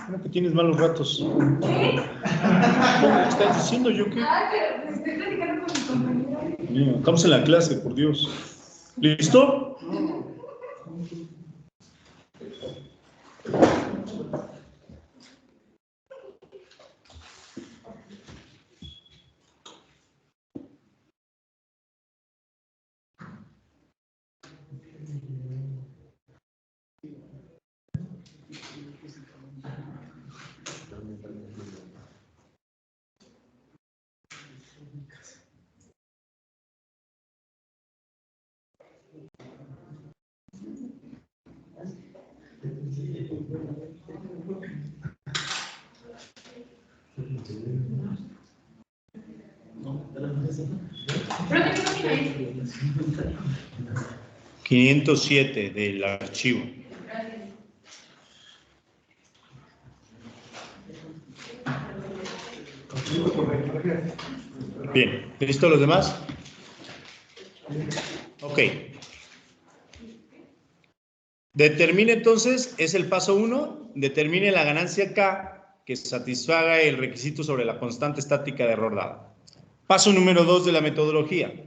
Creo que tienes malos ratos. ¿Qué? ¿Qué estás diciendo yo qué? Ah, pero pues estoy platicando con mi compañero. Mira, estamos en la clase, por Dios. ¿Listo? ...507 del archivo. Bien, ¿listo los demás? Ok. Determine entonces, es el paso 1, determine la ganancia K que satisfaga el requisito sobre la constante estática de error dada. Paso número 2 de la metodología.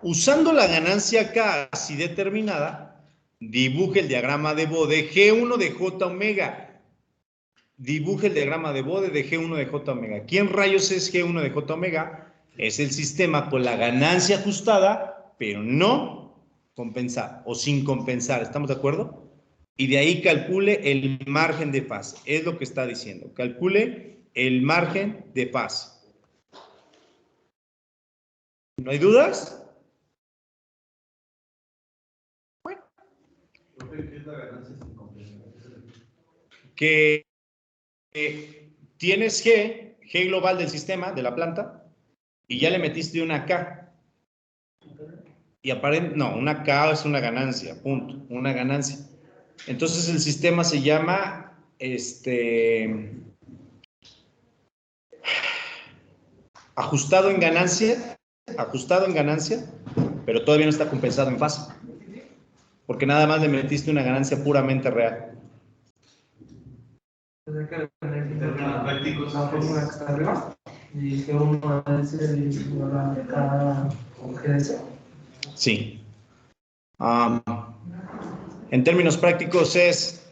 Usando la ganancia K así determinada, dibuje el diagrama de Bode G1 de J omega. Dibuje el diagrama de Bode de G1 de J omega. ¿Quién rayos es G1 de J omega? Es el sistema con la ganancia ajustada, pero no compensar o sin compensar. ¿Estamos de acuerdo? Y de ahí calcule el margen de fase. Es lo que está diciendo. Calcule el margen de fase. ¿No hay dudas? Bueno. Que tienes G global del sistema, de la planta, y ya le metiste una K. Y no, una K es una ganancia, punto, una ganancia. Entonces el sistema se llama, ajustado en ganancia, pero todavía no está compensado en fase. Porque nada más le metiste una ganancia puramente real. Prácticos. La fórmula que está arriba. Y que uno es cada congencia. Sí. En términos prácticos es...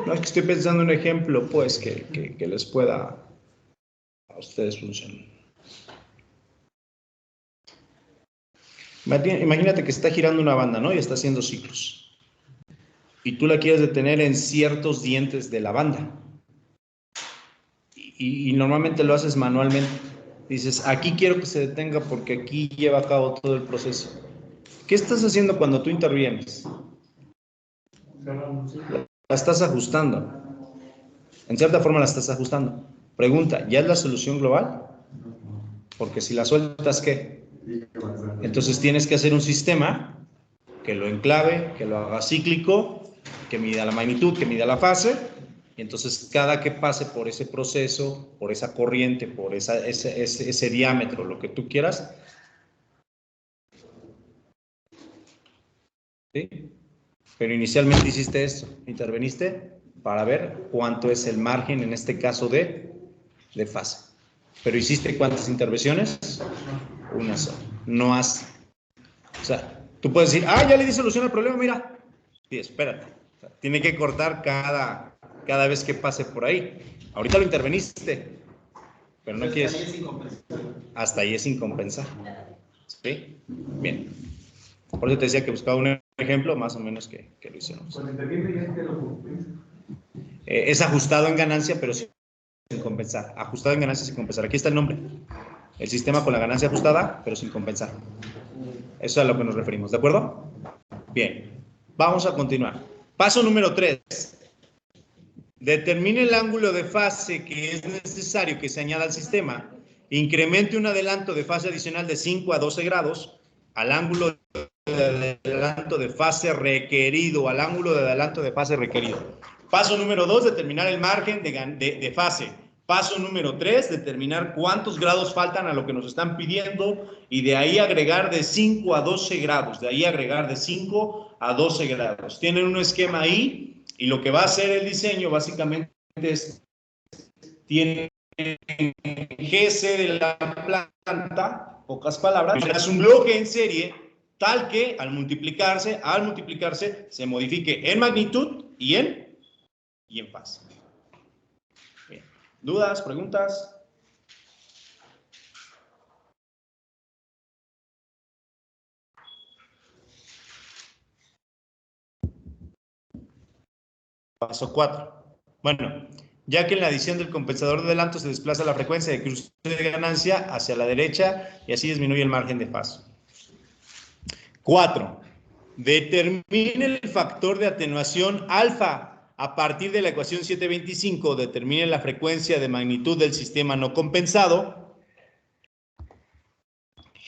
No, es que estoy pensando en un ejemplo, pues, que les pueda a ustedes funcionar. Imagínate que está girando una banda, ¿no? Y está haciendo ciclos. Y tú la quieres detener en ciertos dientes de la banda. Y normalmente lo haces manualmente. Dices, aquí quiero que se detenga porque aquí lleva a cabo todo el proceso. ¿Qué estás haciendo cuando tú intervienes? La estás ajustando. En cierta forma la estás ajustando. Pregunta, ¿ya es la solución global? Porque si la sueltas, ¿qué? Entonces tienes que hacer un sistema que lo enclave, que lo haga cíclico, que mida la magnitud, que mida la fase, y entonces cada que pase por ese proceso, por esa corriente, por ese diámetro, lo que tú quieras, ¿sí? Pero inicialmente hiciste esto, interveniste para ver cuánto es el margen, en este caso de fase. Pero ¿hiciste cuántas intervenciones? Una sola. No has... O sea, tú puedes decir, ya le di solución al problema, mira. Sí, espérate. O sea, tiene que cortar cada vez que pase por ahí. Ahorita lo interveniste, pero no quieres... Hasta ahí es sin compensar. ¿Sí? Bien. Por eso te decía que buscaba un ejemplo más o menos que lo hicimos. Es ajustado en ganancia, pero sin compensar. Ajustado en ganancia sin compensar. Aquí está el nombre. El sistema con la ganancia ajustada, pero sin compensar. Eso es a lo que nos referimos. ¿De acuerdo? Bien. Vamos a continuar. Paso número 3. Determine el ángulo de fase que es necesario que se añada al sistema. Incremente un adelanto de fase adicional de 5 a 12 grados al ángulo de adelanto de fase requerido. Al ángulo de adelanto de fase requerido. Paso número 2, determinar el margen de fase. Paso número 3, determinar cuántos grados faltan a lo que nos están pidiendo y de ahí agregar de 5 a 12 grados. De ahí agregar de 5 a 12 grados. Tienen un esquema ahí y lo que va a hacer el diseño básicamente es, tiene GC de la planta, pocas palabras, es un bloque en serie tal que al multiplicarse se modifique en magnitud y en fase. Bien. ¿Dudas? ¿Preguntas? Paso 4. Bueno, ya que en la adición del compensador de adelanto se desplaza la frecuencia de cruce de ganancia hacia la derecha y así disminuye el margen de paso. 4. Determine el factor de atenuación alfa. A partir de la ecuación 725, determine la frecuencia de magnitud del sistema no compensado.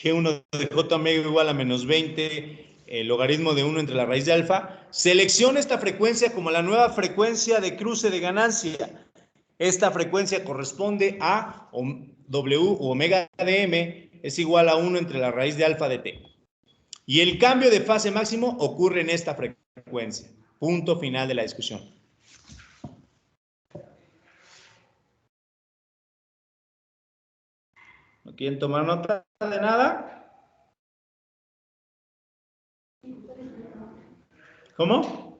G1 de J omega igual a menos 20, el logaritmo de 1 entre la raíz de alfa. Selecciona esta frecuencia como la nueva frecuencia de cruce de ganancia. Esta frecuencia corresponde a W o omega de M es igual a 1 entre la raíz de alfa de T. Y el cambio de fase máximo ocurre en esta frecuencia. Punto final de la discusión. ¿No quieren tomar nota de nada? ¿Cómo?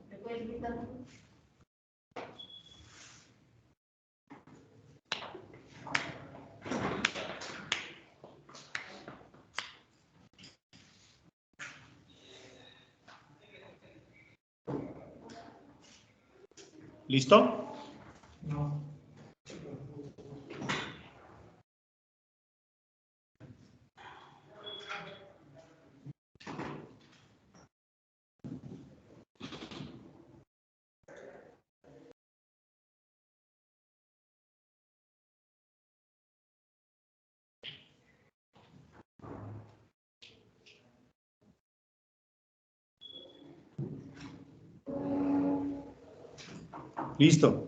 ¿Listo? No. Listo.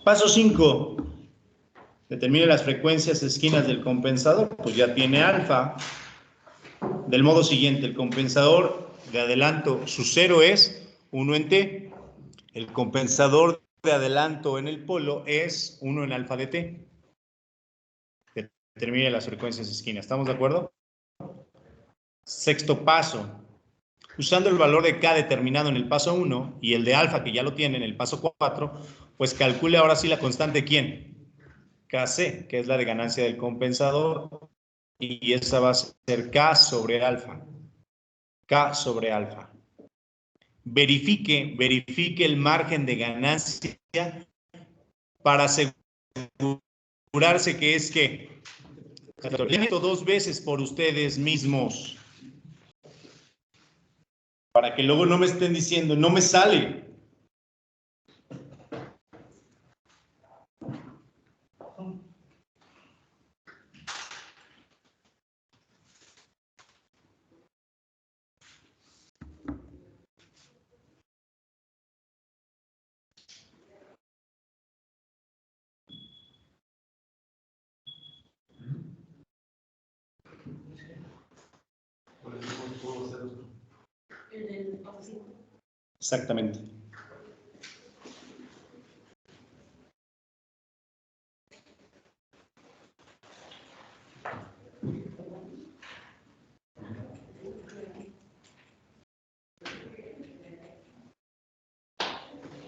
Paso 5. Determine las frecuencias esquinas del compensador. Pues ya tiene alfa. Del modo siguiente, el compensador de adelanto, su cero es 1 en T. El compensador de adelanto en el polo es 1 en alfa de T. Determine las frecuencias esquinas. ¿Estamos de acuerdo? Sexto paso. Usando el valor de K determinado en el paso 1 y el de alfa que ya lo tiene en el paso 4, pues calcule ahora sí la constante ¿quién? Kc, que es la de ganancia del compensador, y esa va a ser K sobre alfa. K sobre alfa. Verifique el margen de ganancia para asegurarse que es que esto 2 veces por ustedes mismos. Para que luego no me estén diciendo, no me sale. Exactamente.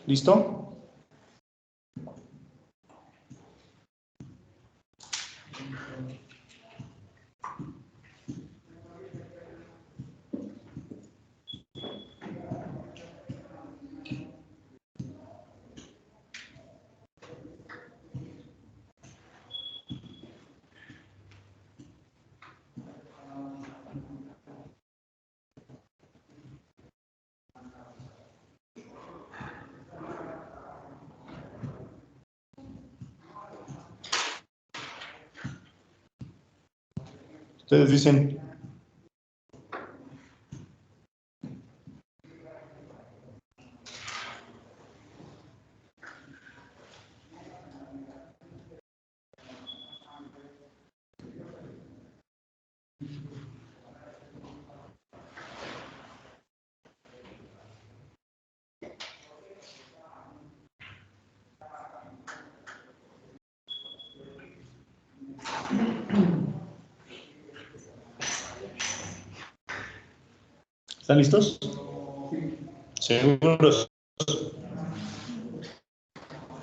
¿Listo? Ustedes dicen. ¿Están listos? ¿Seguros?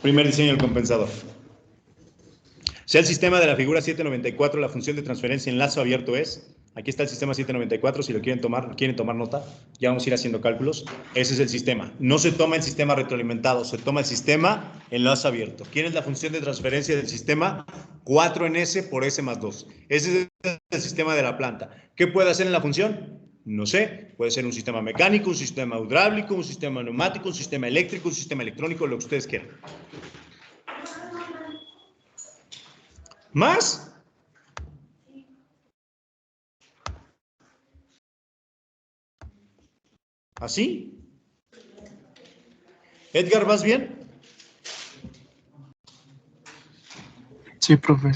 Primer diseño del compensador. Sea el sistema de la figura 794, la función de transferencia en lazo abierto es, aquí está el sistema 794, si lo quieren tomar nota, ya vamos a ir haciendo cálculos. Ese es el sistema. No se toma el sistema retroalimentado, se toma el sistema en lazo abierto. ¿Quién es la función de transferencia del sistema? 4 en S por S más 2. Ese es el sistema de la planta. ¿Qué puede hacer en la función? No sé, puede ser un sistema mecánico, un sistema hidráulico, un sistema neumático, un sistema eléctrico, un sistema electrónico, lo que ustedes quieran. ¿Más? ¿Así? Edgar, ¿vas bien? Sí, profe.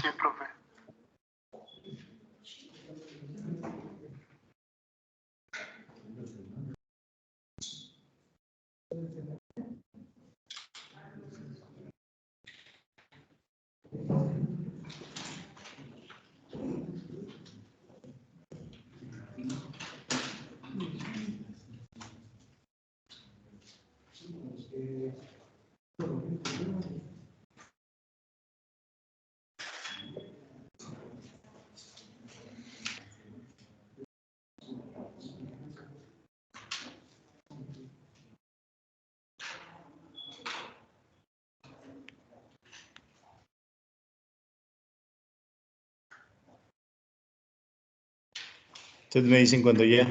Ustedes me dicen cuando ya.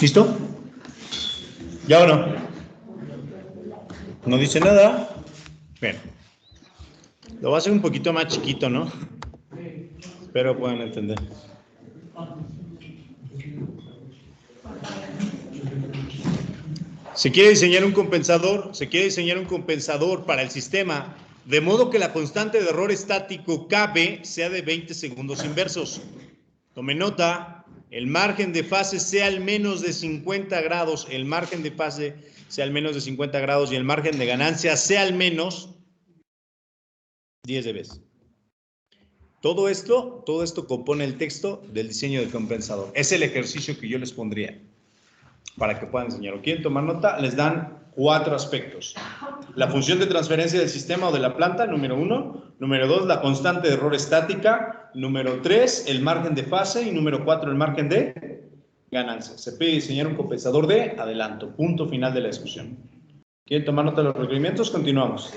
¿Listo? ¿Ya o no? ¿No dice nada? Bien. Lo voy a hacer un poquito más chiquito, ¿no? Espero puedan entender. Se quiere diseñar un compensador para el sistema, de modo que la constante de error estático KB sea de 20 segundos inversos. Tome nota, el margen de fase sea al menos de 50 grados, y el margen de ganancia sea al menos 10 dB. Todo esto compone el texto del diseño del compensador. Es el ejercicio que yo les pondría para que puedan enseñar. ¿O quieren tomar nota? Les dan 4 aspectos. La función de transferencia del sistema o de la planta, número 1. Número 2, la constante de error estática. Número 3, el margen de fase. Y número 4, el margen de ganancia. Se pide diseñar un compensador de adelanto. Punto final de la discusión. ¿Quieren tomar nota de los requerimientos? Continuamos.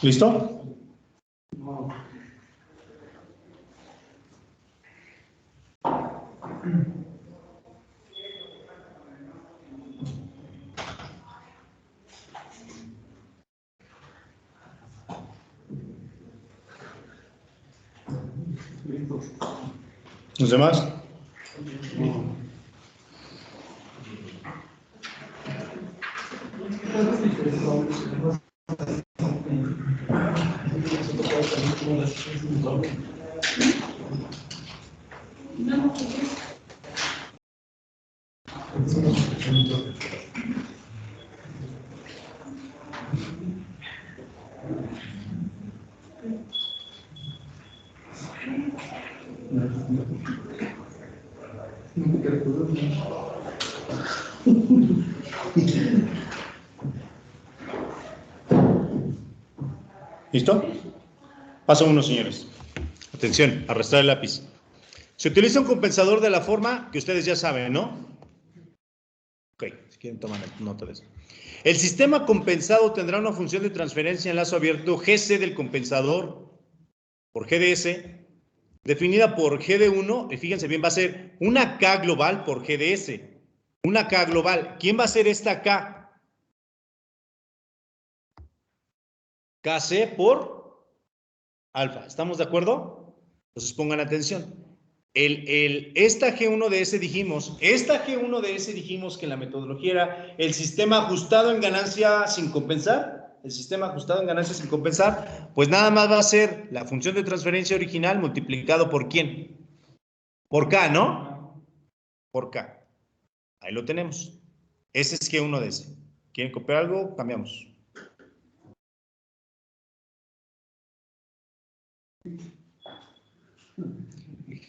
¿Listo? ¿Los demás? ¿Listo? Paso 1, señores. Atención, arrastrar el lápiz. Se utiliza un compensador de la forma que ustedes ya saben, ¿no? Ok, si quieren tomar nota de eso. El sistema compensado tendrá una función de transferencia en lazo abierto GC del compensador por GDS, definida por GD1, y fíjense bien, va a ser una K global por GDS. Una K global. ¿Quién va a ser esta K? KC por alfa. ¿Estamos de acuerdo? Entonces pongan atención. Esta G1 de S dijimos que en la metodología era el sistema ajustado en ganancia sin compensar. El sistema ajustado en ganancia sin compensar, pues nada más va a ser la función de transferencia original multiplicado por ¿quién? Por K, ¿no? Por K. Ahí lo tenemos. Ese es G1 de S. ¿Quieren copiar algo? Cambiamos.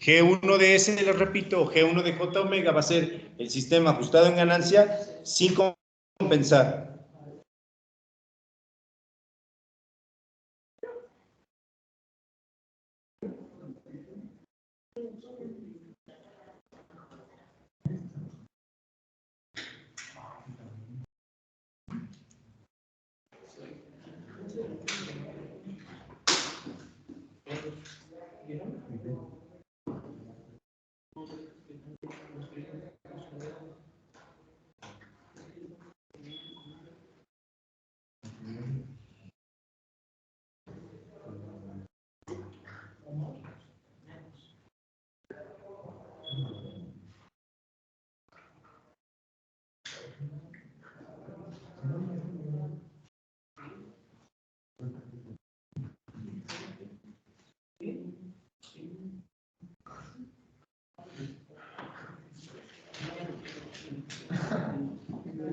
G1 de S, les repito, G1 de J omega va a ser el sistema ajustado en ganancia sin compensar.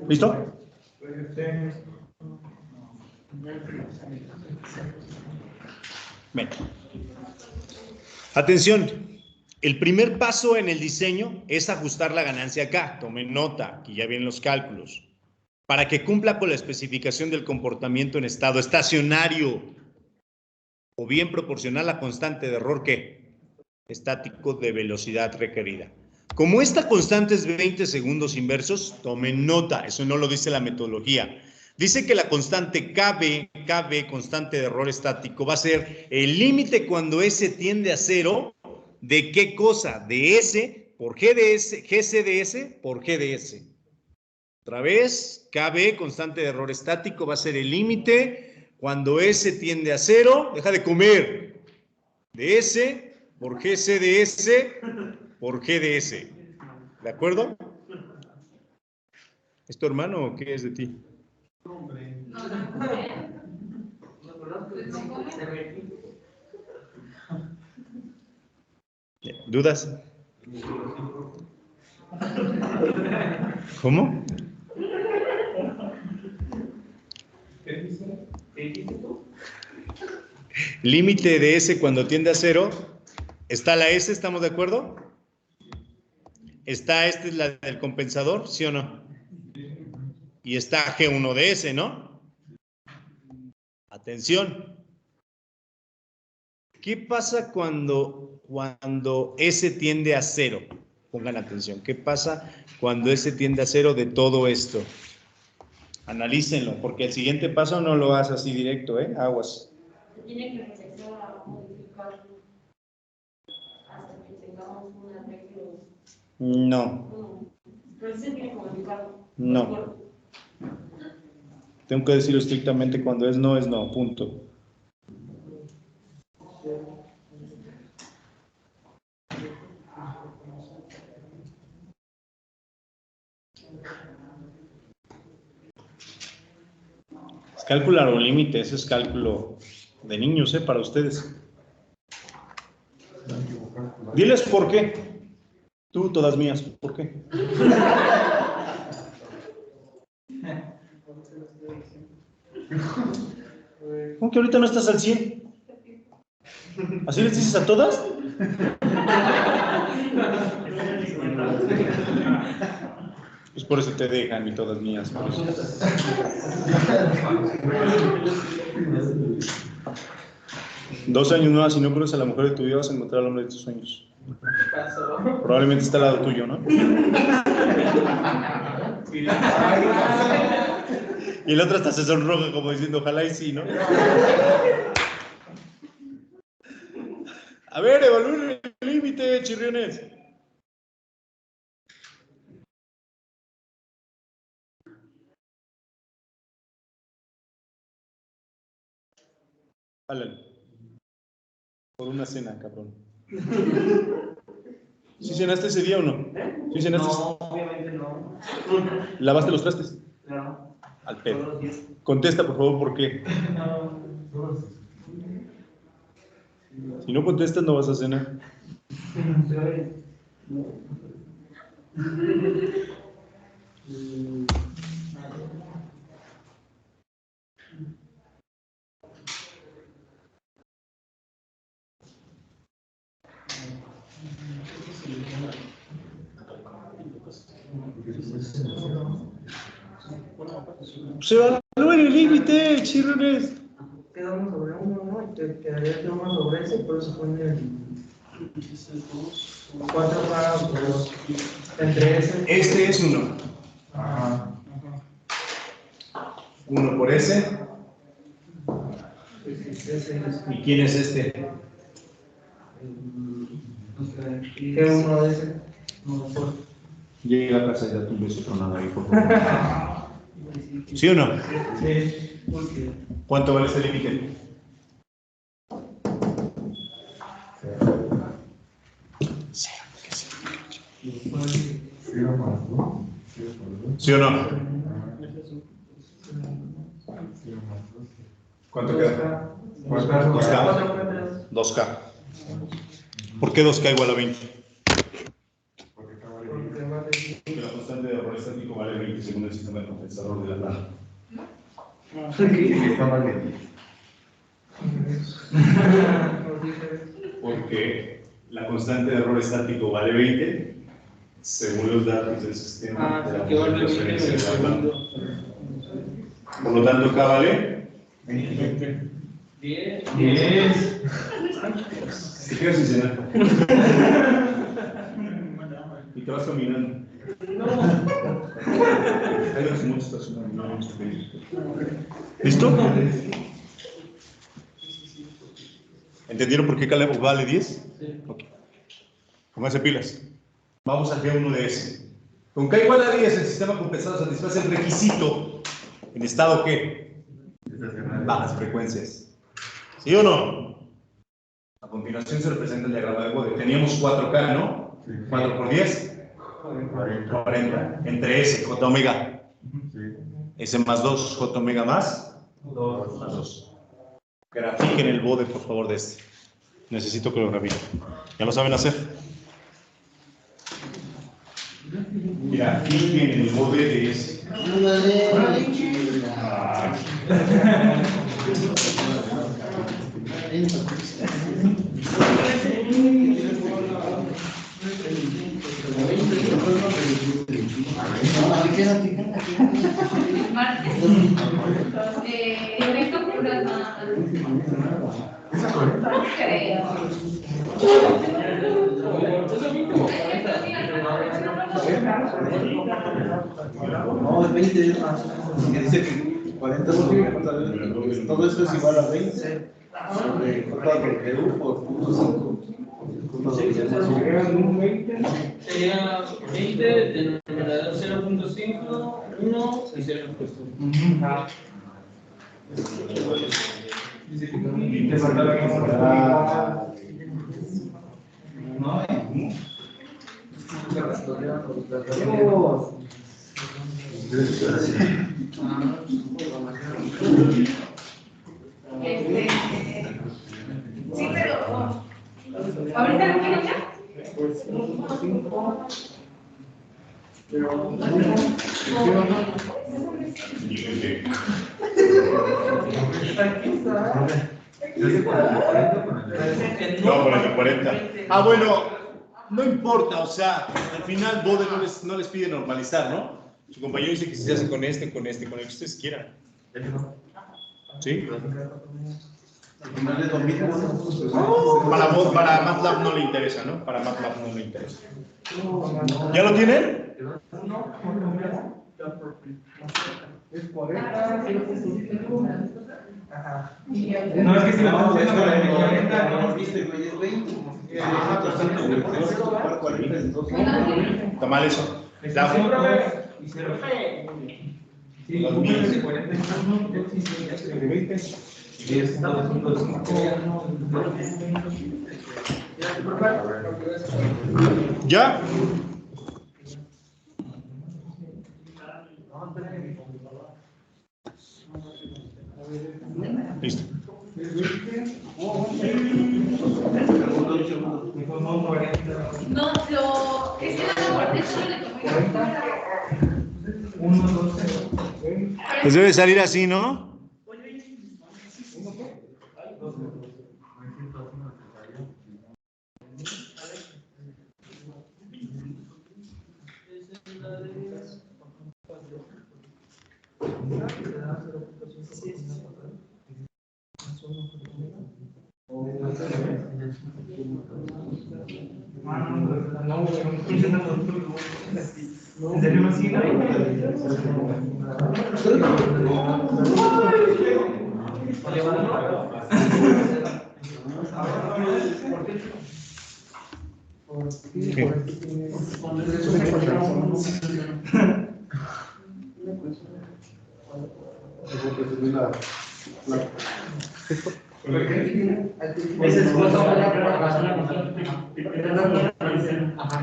¿Listo? Bien. Atención, el primer paso en el diseño es ajustar la ganancia acá. Tomen nota, que ya vienen los cálculos. Para que cumpla con la especificación del comportamiento en estado estacionario o bien proporcional a la constante de error ¿qué? Estático de velocidad requerida. Como esta constante es 20 segundos inversos, tomen nota, eso no lo dice la metodología. Dice que la constante KB, constante de error estático, va a ser el límite cuando S tiende a cero, ¿de qué cosa? De S por GDS, GCDS por GDS. Otra vez, KB, constante de error estático, va a ser el límite cuando S tiende a cero, deja de comer, de S por GCDS por GDS. ¿De acuerdo? ¿Es tu hermano o qué es de ti? ¿Dudas? ¿Cómo? Límite de S cuando tiende a cero. Está la S, ¿estamos de acuerdo? Está esta es la del compensador, ¿sí o no? Y está G1 de S, ¿no? Atención. ¿Qué pasa cuando S tiende a cero? Pongan atención. ¿Qué pasa cuando S tiende a cero de todo esto? Analícenlo, porque el siguiente paso no lo hagas así directo, ¿eh? Aguas. se tiene que empezar a modificar hasta que tengamos un arreglo. No, Pero sí se tiene que modificar. no. Tengo que decirlo estrictamente, cuando es no, punto. Es cálculo a límite, ese es cálculo de niños, para ustedes. Diles por qué. Tú, todas mías, ¿por qué? ¿Cómo que ahorita no estás al 100? ¿Así les dices a todas? Pues por eso te dejan y todas mías. Por eso. 12 años más, si no conoces a la mujer de tu vida, vas a encontrar al hombre de tus sueños. Probablemente está al lado tuyo, ¿no? Y el otro hasta se sonroja como diciendo, ojalá y sí, ¿no? A ver, evalúen el límite, chirriones. Alan, por una cena, cabrón. ¿Sí cenaste ese día o no? ¿Sí cenaste? No, obviamente no. ¿Lavaste los trastes? Claro. Al pedo. Contesta, por favor, ¿por qué? Si no contestas, no vas a cenar. Se evalúen el límite, chirrones. Quedamos sobre uno, ¿no? Y te quedaría que uno sobre ese, por eso pone el 4 para 2. Entre ese. Este es 1. Ajá. 1 por ese. Ese es. ¿Y quién es este? ¿Qué uno de ese? No, por. Llega a casa y date un beso tronado ahí, por favor. ¿Sí o no? Sí, porque. ¿Cuánto vale ese límite? ¿Sí o no? ¿Cuánto queda? 2K. 2K. ¿Por qué 2K igual a 20? Porque la constante de error estático vale 20 según el sistema de compensador de la plana. Porque la constante de error estático vale 20 según los datos del sistema de la transferencia de la plana. Por lo tanto, acá vale 10. ¿Te quedas sin cenar? Y te vas caminando. Hay unas muchas estaciones. ¿Listo? ¿Entendieron por qué Caleb vale 10? Sí. Ok. Pónganse pilas. Vamos al G1 de S. Con K igual a 10, el sistema compensado satisface el requisito. ¿En estado qué? Bajas frecuencias. ¿Sí o no? A continuación se representa el diagrama de Bode. Teníamos 4K, ¿no? 4 por 10. 40. Entre S, J omega. S más 2, J omega más 2. Grafiquen el Bode, por favor, de este. Necesito que lo grafiquen. ¿Ya lo saben hacer? Grafiquen el Bode de este. No, es 20 más. Que dice que 40 todo eso es igual a 20. Sobre J por Perú por punto 5. Sería 20, denominador 0.5, 1 y 0. Te faltaba que Sí, pero ahorita no quiero ya. No, por el 40. Ah, bueno, no importa, o sea, al final Bode no les pide normalizar, ¿no? Su compañero dice que si se hace con el que ustedes quieran. ¿Sí? Para MATLAB no le interesa, ¿no? Para MATLAB no le interesa. ¿Ya lo tienen? Es 40, 0.5. Ajá. No, es que si lo estamos haciendo con el 40, no. Está mal eso. Y 0. Sí, los míos de 41, 20. Y es 2.5. ¿Ya? Listo. No, es que eso no le tomé. 1, 2, 0. Pues debe salir así, ¿no?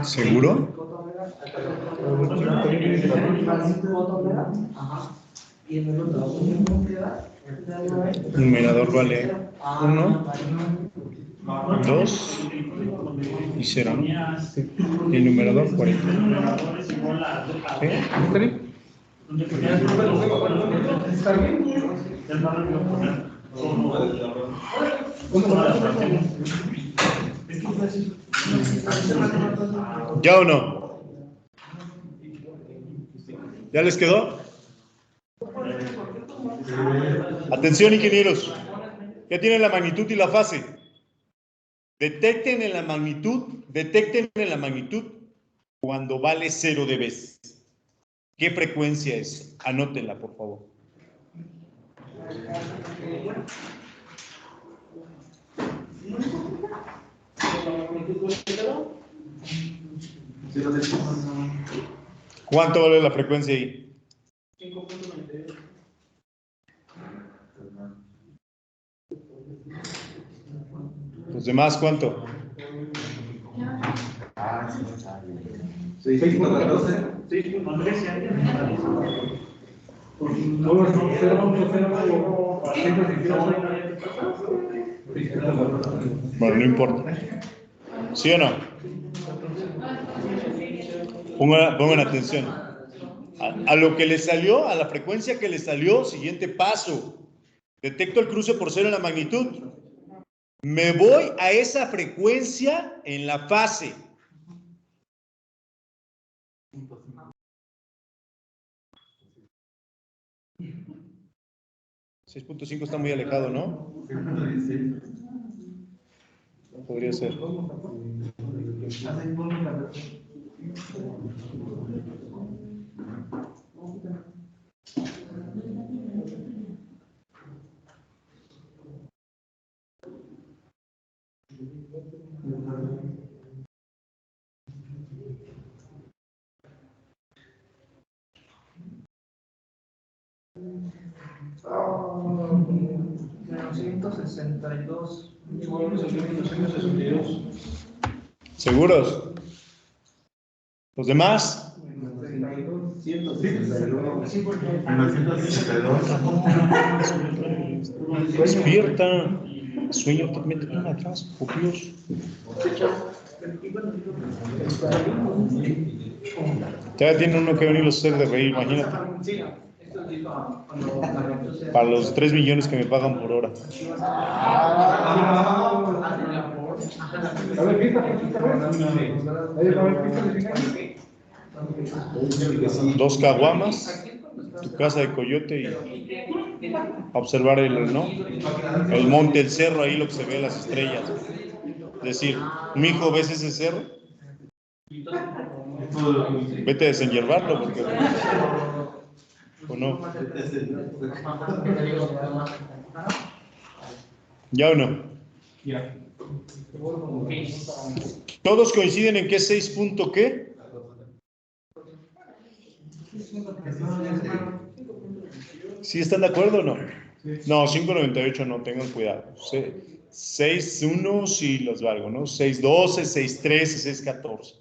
¿Seguro? Numerador vale 1, 2 y 0, ¿no? Y el numerador 40. ¿Sí? ¿Está bien? ¿Está bien? ¿Ya o no? ¿Ya les quedó? Atención, ingenieros. Ya tienen la magnitud y la fase. Detecten en la magnitud cuando vale 0 dB. ¿Qué frecuencia es? Anótenla, por favor. ¿Cuánto vale la frecuencia ahí? 5.92. ¿Los demás cuánto? 6.14. Sí, Andrés, ya. Bueno, no importa. ¿Sí o no? Pongan atención. A lo que le salió, a la frecuencia que le salió, siguiente paso. Detecto el cruce por 0 en la magnitud. Me voy a esa frecuencia en la fase. $6.5 está muy alejado, ¿no? Podría ser. Menos 162. 162. ¿Seguros? ¿Los demás? Menos 162. Despierta. Sueño, te meten una atrás, por Dios. Ya tiene uno que venir a hacer de reír, imagínate. Para los 3 millones que me pagan por hora. A ver, fíjate. 2 caguamas, tu casa de coyote y a observar el, ¿no? El monte, el cerro, ahí lo que se ve, las estrellas. Es decir, mijo, ¿ves ese cerro? Vete a desenyerbarlo porque... ¿O no? ¿Ya o no? Ya. ¿Todos coinciden en que es 6 punto qué? ¿Sí están de acuerdo o no? No, 5.98 no, tengan cuidado. 6.1 sí los valgo, ¿no? 6.12, 6.13, 6.14.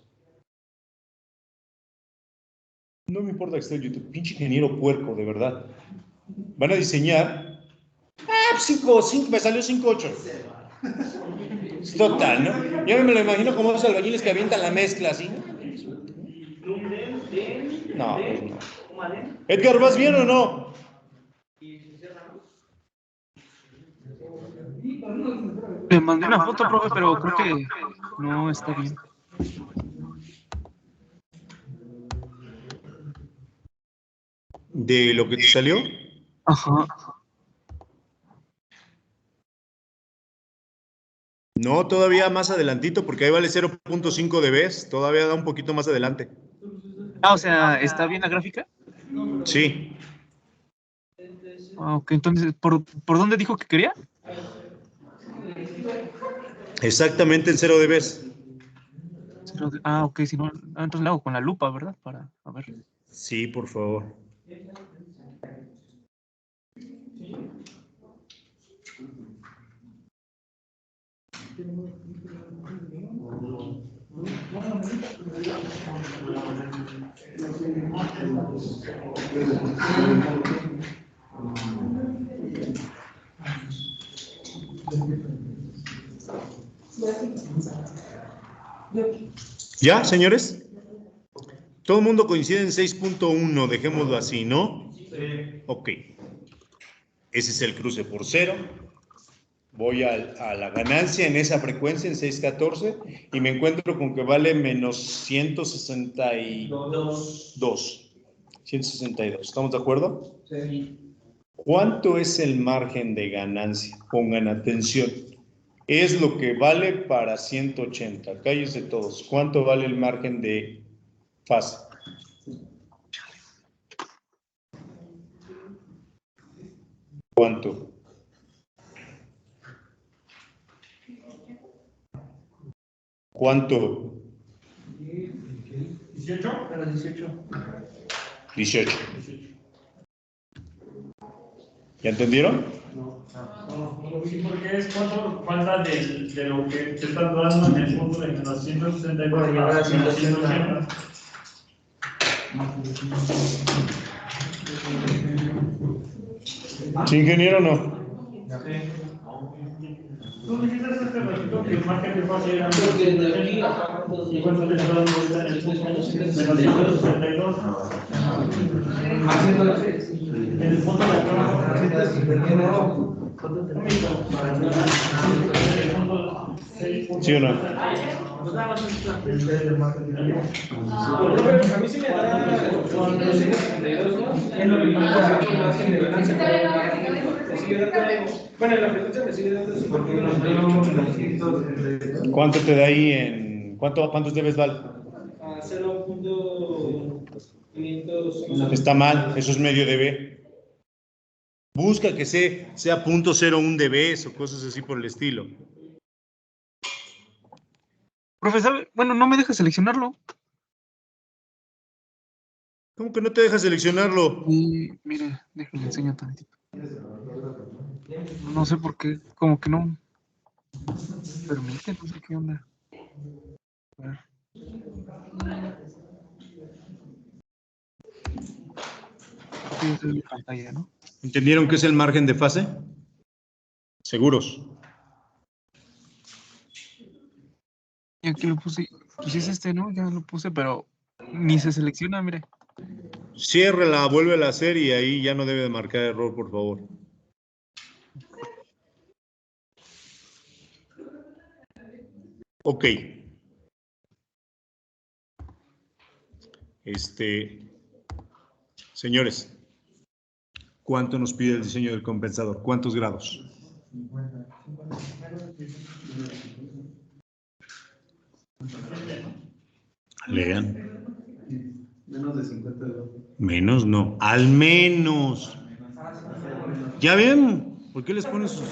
No me importa que esté en YouTube, pinche ingeniero puerco, de verdad. Van a diseñar. 5, me salió 5.8. Es total, ¿no? Yo no me lo imagino como esos albañiles que avientan la mezcla así. No, pues no. Edgar, ¿vas bien o no? Le mandé una foto, profe, pero creo que no está bien. ¿De lo que te salió? Ajá. No, todavía más adelantito, porque ahí vale 0.5 dB, todavía da un poquito más adelante. Ah, o sea, ¿está bien la gráfica? Sí. Ah, ok, entonces, ¿por dónde dijo que quería? Exactamente en 0 dB. Ah, ok, si no, entonces lo hago con la lupa, ¿verdad? Para, a ver. Sí, por favor. ¿Ya, señores? Todo el mundo coincide en 6.1, dejémoslo así, ¿no? Sí. Ok. Ese es el cruce por 0. Voy a la ganancia en esa frecuencia, en 6.14, y me encuentro con que vale menos 162. 162. ¿Estamos de acuerdo? Sí. ¿Cuánto es el margen de ganancia? Pongan atención. Es lo que vale para 180. Cállense todos. ¿Cuánto vale el margen de fase? ¿Cuánto? ¿Cuánto? 18. 18. ¿Ya entendieron? Sí, porque es cuánto falta de lo que te estás dando en el punto de menos 162 a menos 180. ¿Sí, ingeniero o no? Tú dijiste hace ratito que el margen de fase era menos 180. ¿Y cuánto te está dando ahorita en el punto menos 162? En el punto de acá. ¿Sí o no? A mí sí me da 162, ¿no? Es lo mismo más de ganancia, bueno, la frecuencia me sigue dando eso. ¿Cuánto te da ahí en... ¿Cuántos debes dar? A 0.500. Está mal, eso es medio dB. Busca que sea 0.01 dB o cosas así por el estilo. Profesor, bueno, no me deja seleccionarlo. ¿Cómo que no te deja seleccionarlo? Y mire, déjale enseño tantito. No sé por qué, como que no permite, no sé qué onda. A ver. Sí, esa es mi pantalla, ¿no? ¿Entendieron qué es el margen de fase? Seguros. Y aquí lo puse, pues es este, ¿no? Ya lo puse, pero ni se selecciona, mire. Ciérrela, vuélvela a hacer y ahí ya no debe de marcar error, por favor. Ok. Señores, ¿cuánto nos pide el diseño del compensador? ¿Cuántos grados? Lean. Menos de 50 grados. Menos no. Al menos. ¿Ya ven? ¿Por qué les ponen sus...?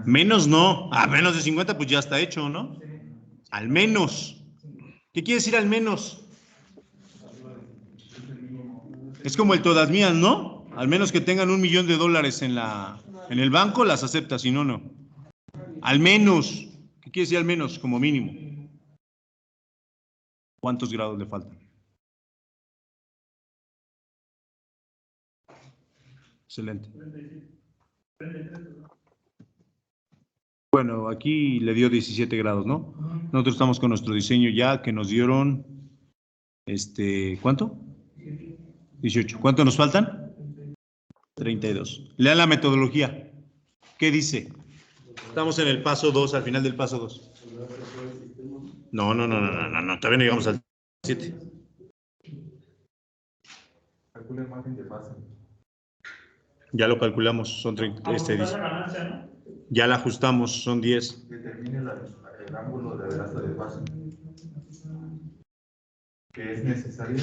Menos no. A menos de 50 pues ya está hecho, ¿no? Al menos. ¿Qué quiere decir al menos? Es como el todas mías, ¿no? Al menos que tengan $1,000,000 en el banco, las acepta, si no, no. Al menos. ¿Qué quiere decir al menos? Como mínimo. ¿Cuántos grados le faltan? Excelente. Bueno, aquí le dio 17 grados, ¿no? Nosotros estamos con nuestro diseño ya que nos dieron, ¿cuánto? 18. ¿Cuánto nos faltan? 32. Lean la metodología. ¿Qué dice? Estamos en el paso 2, al final del paso 2. No, todavía no llegamos al 7. Calcula el margen de fase. Ya lo calculamos, son 30. Dice. Ganancia, ¿no? Ya la ajustamos, son 10. Determine el ángulo de adelanto de fase que es necesario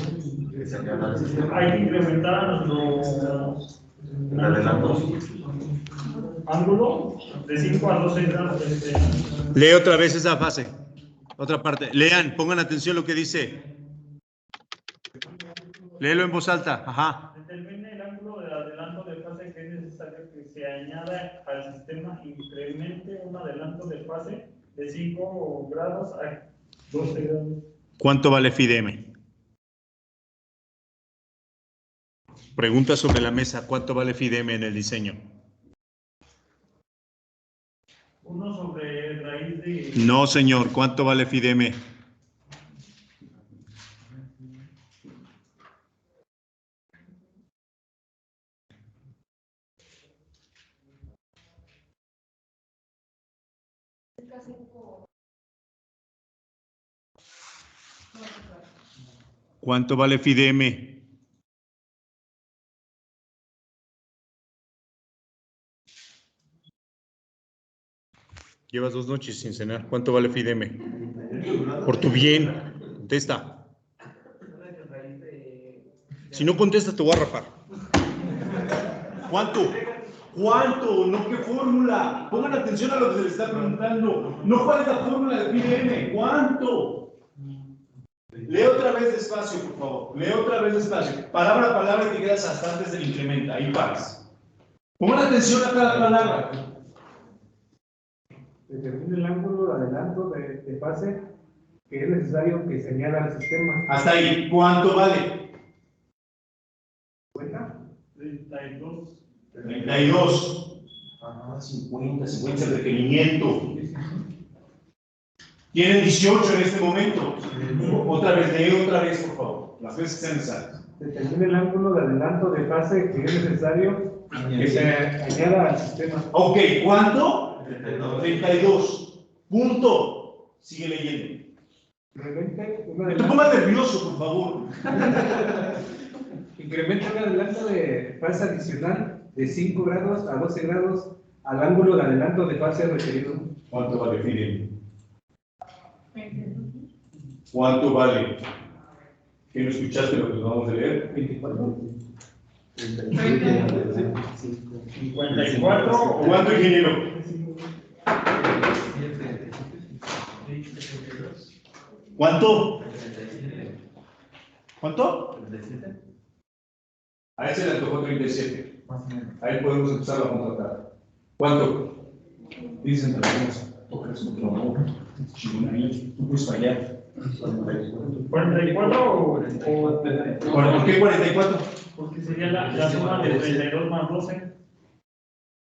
que se añada al sistema. Hay que incrementar nuestro adelanto. Ángulo de 5 a 12 grados. Lee otra vez esa fase. Otra parte. Lean, pongan atención a lo que dice. Léelo en voz alta. Ajá. Determine el ángulo de adelanto de fase que es necesario que se añada al sistema. Incremente un adelanto de fase de 5 grados a 12 grados. ¿Cuánto vale FIDM? Pregunta sobre la mesa. ¿Cuánto vale FIDM en el diseño? 1 sobre raíz de... No, señor. ¿Cuánto vale FIDM? ¿Cuánto vale FIDM? Llevas 2 noches sin cenar. ¿Cuánto vale FIDM? Por tu bien. Contesta. Si no contestas, te voy a rapar. ¿Cuánto? ¿Cuánto? No, ¿qué fórmula? Pongan atención a lo que se les está preguntando. No, ¿cuál es la fórmula de FIDM? ¿Cuánto? Lee otra vez despacio, por favor. Lee otra vez despacio. Palabra a palabra y te quedas hasta antes del incrementa. Ahí paras. Pongan atención a cada palabra. Determine el ángulo de adelanto de fase que es necesario que se añada al sistema. Hasta ahí. ¿Cuánto vale? ¿Cuenta? 32. 32. Ah, 50 de requerimiento. Tienen 18 en este momento. Otra vez, lee otra vez, por favor. Las veces que sean necesarias. Determine el ángulo de adelanto de fase que es necesario que se añada al sistema. Ok, ¿cuánto? 32. Punto. Sigue leyendo. Incremente un No te adelanto, pongas nervioso, por favor. incrementa un adelanto de fase adicional de 5 grados a 12 grados al ángulo de adelanto de fase requerido. ¿Cuánto vale, Fidel? ¿Cuánto vale? ¿Que no escuchaste lo que nos vamos a leer? 24. 54. ¿Cuánto, ingeniero? ¿Cuánto? ¿Cuánto? A ese le tocó 37. Más o menos. Ahí podemos empezar a contratar. ¿Cuánto? Dicen las tocas contra uno. Chingón ahí. Tú puedes fallar. 44 o ¿Por qué 44? porque sería la suma de 32 más 12.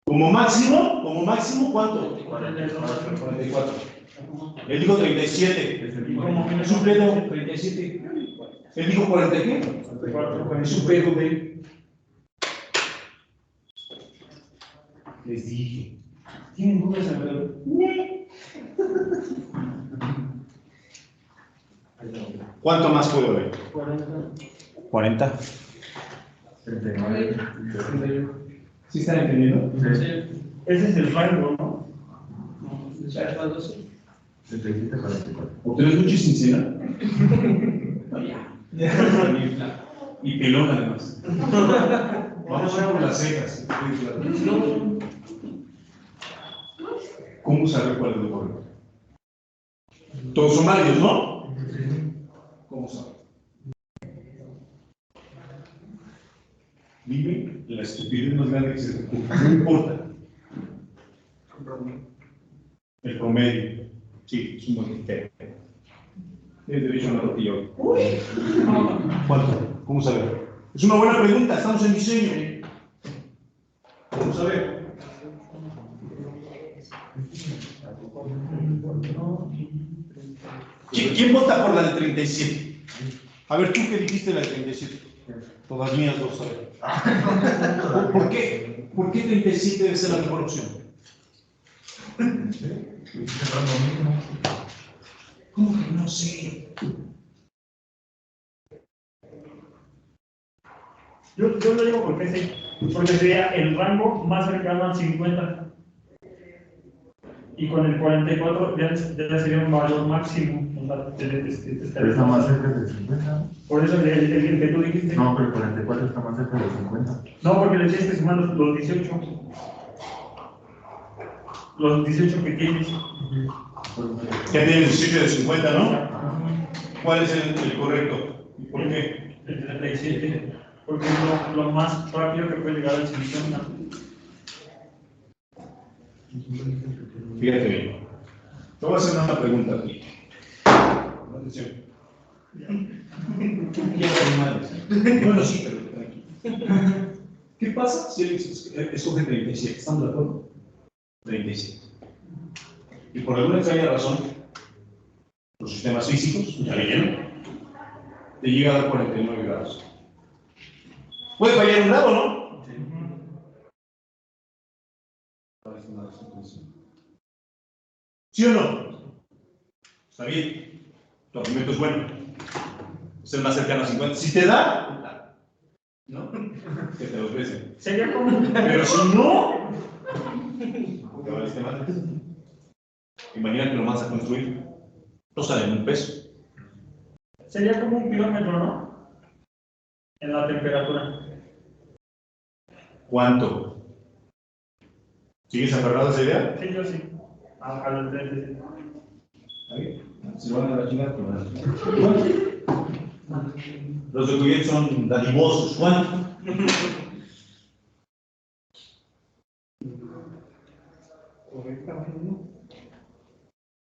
Como máximo, ¿cuánto? 42 más 12. 44. Él dijo 37. Y como Es un pedo, 37. Él dijo 40 qué? 44. Es un pedo, güey. Les dije. ¿Tienen dudas alrededor? ¿Cuánto más puedo ver? 40. 39. ¿Sí están entendiendo? Sí. Ese es el rango, ¿no? 37, 44. ¿O tenés mucha sincera? Y pelón además. Vamos a por las cejas. ¿Cómo saber cuál es lo correcto? Todos son válidos, ¿no? ¿Cómo saber? Dime la estupidez más grande que se te ocurra. No importa. El promedio. Sí, es un buen criterio. Tienes derecho a una tortilla hoy. ¿Cuánto? ¿Cómo saber? Es una buena pregunta, estamos en diseño. ¿Cómo saber? ¿Quién vota por la de 37? A ver, ¿tú qué dijiste la de 37? Todas mías dos, a ver. ¿Por qué? ¿Por qué 37 debe ser la mejor opción? ¿Cómo que no sé? Yo lo digo porque sería el rango más cercano al 50. Y con el 44 ya sería un valor máximo. O sea, Pero está más cerca del 50. por eso el que tú dijiste. No, pero el 44 está más cerca del 50. No, porque le tienes que sumar los 18. Los 18 que tienes. Ya tienes 18 de 50, ¿no? ¿Cuál es el correcto? ¿Y por qué? El 37. Porque es lo más rápido que puede llegar al 50. Fíjate bien. Te voy a hacer una pregunta aquí. Atención. Bueno, sí, pero tranquilo. ¿Qué pasa si él escoge 37? ¿Estamos de acuerdo? 37. Y por alguna extraña razón, los sistemas físicos, ya leyeron, te llega a dar 49 grados. Puede fallar un grado, ¿no? ¿Sí o no? Está bien. Tu argumento es bueno. Es el más cercano a 50. Si te da, ¿no? Que te lo ofrecen. Sería como. Pero si no, te valiste más. Imagina que lo vas a construir. No sale en un peso. Sería como 1 kilómetro, ¿no? En la temperatura. ¿Cuánto? ¿Sigues aferrado a esa idea? Sí, yo sí. A los 37. Se van a la chingada con la... Los de Cuyet son dadivosos. ¿Cuánto?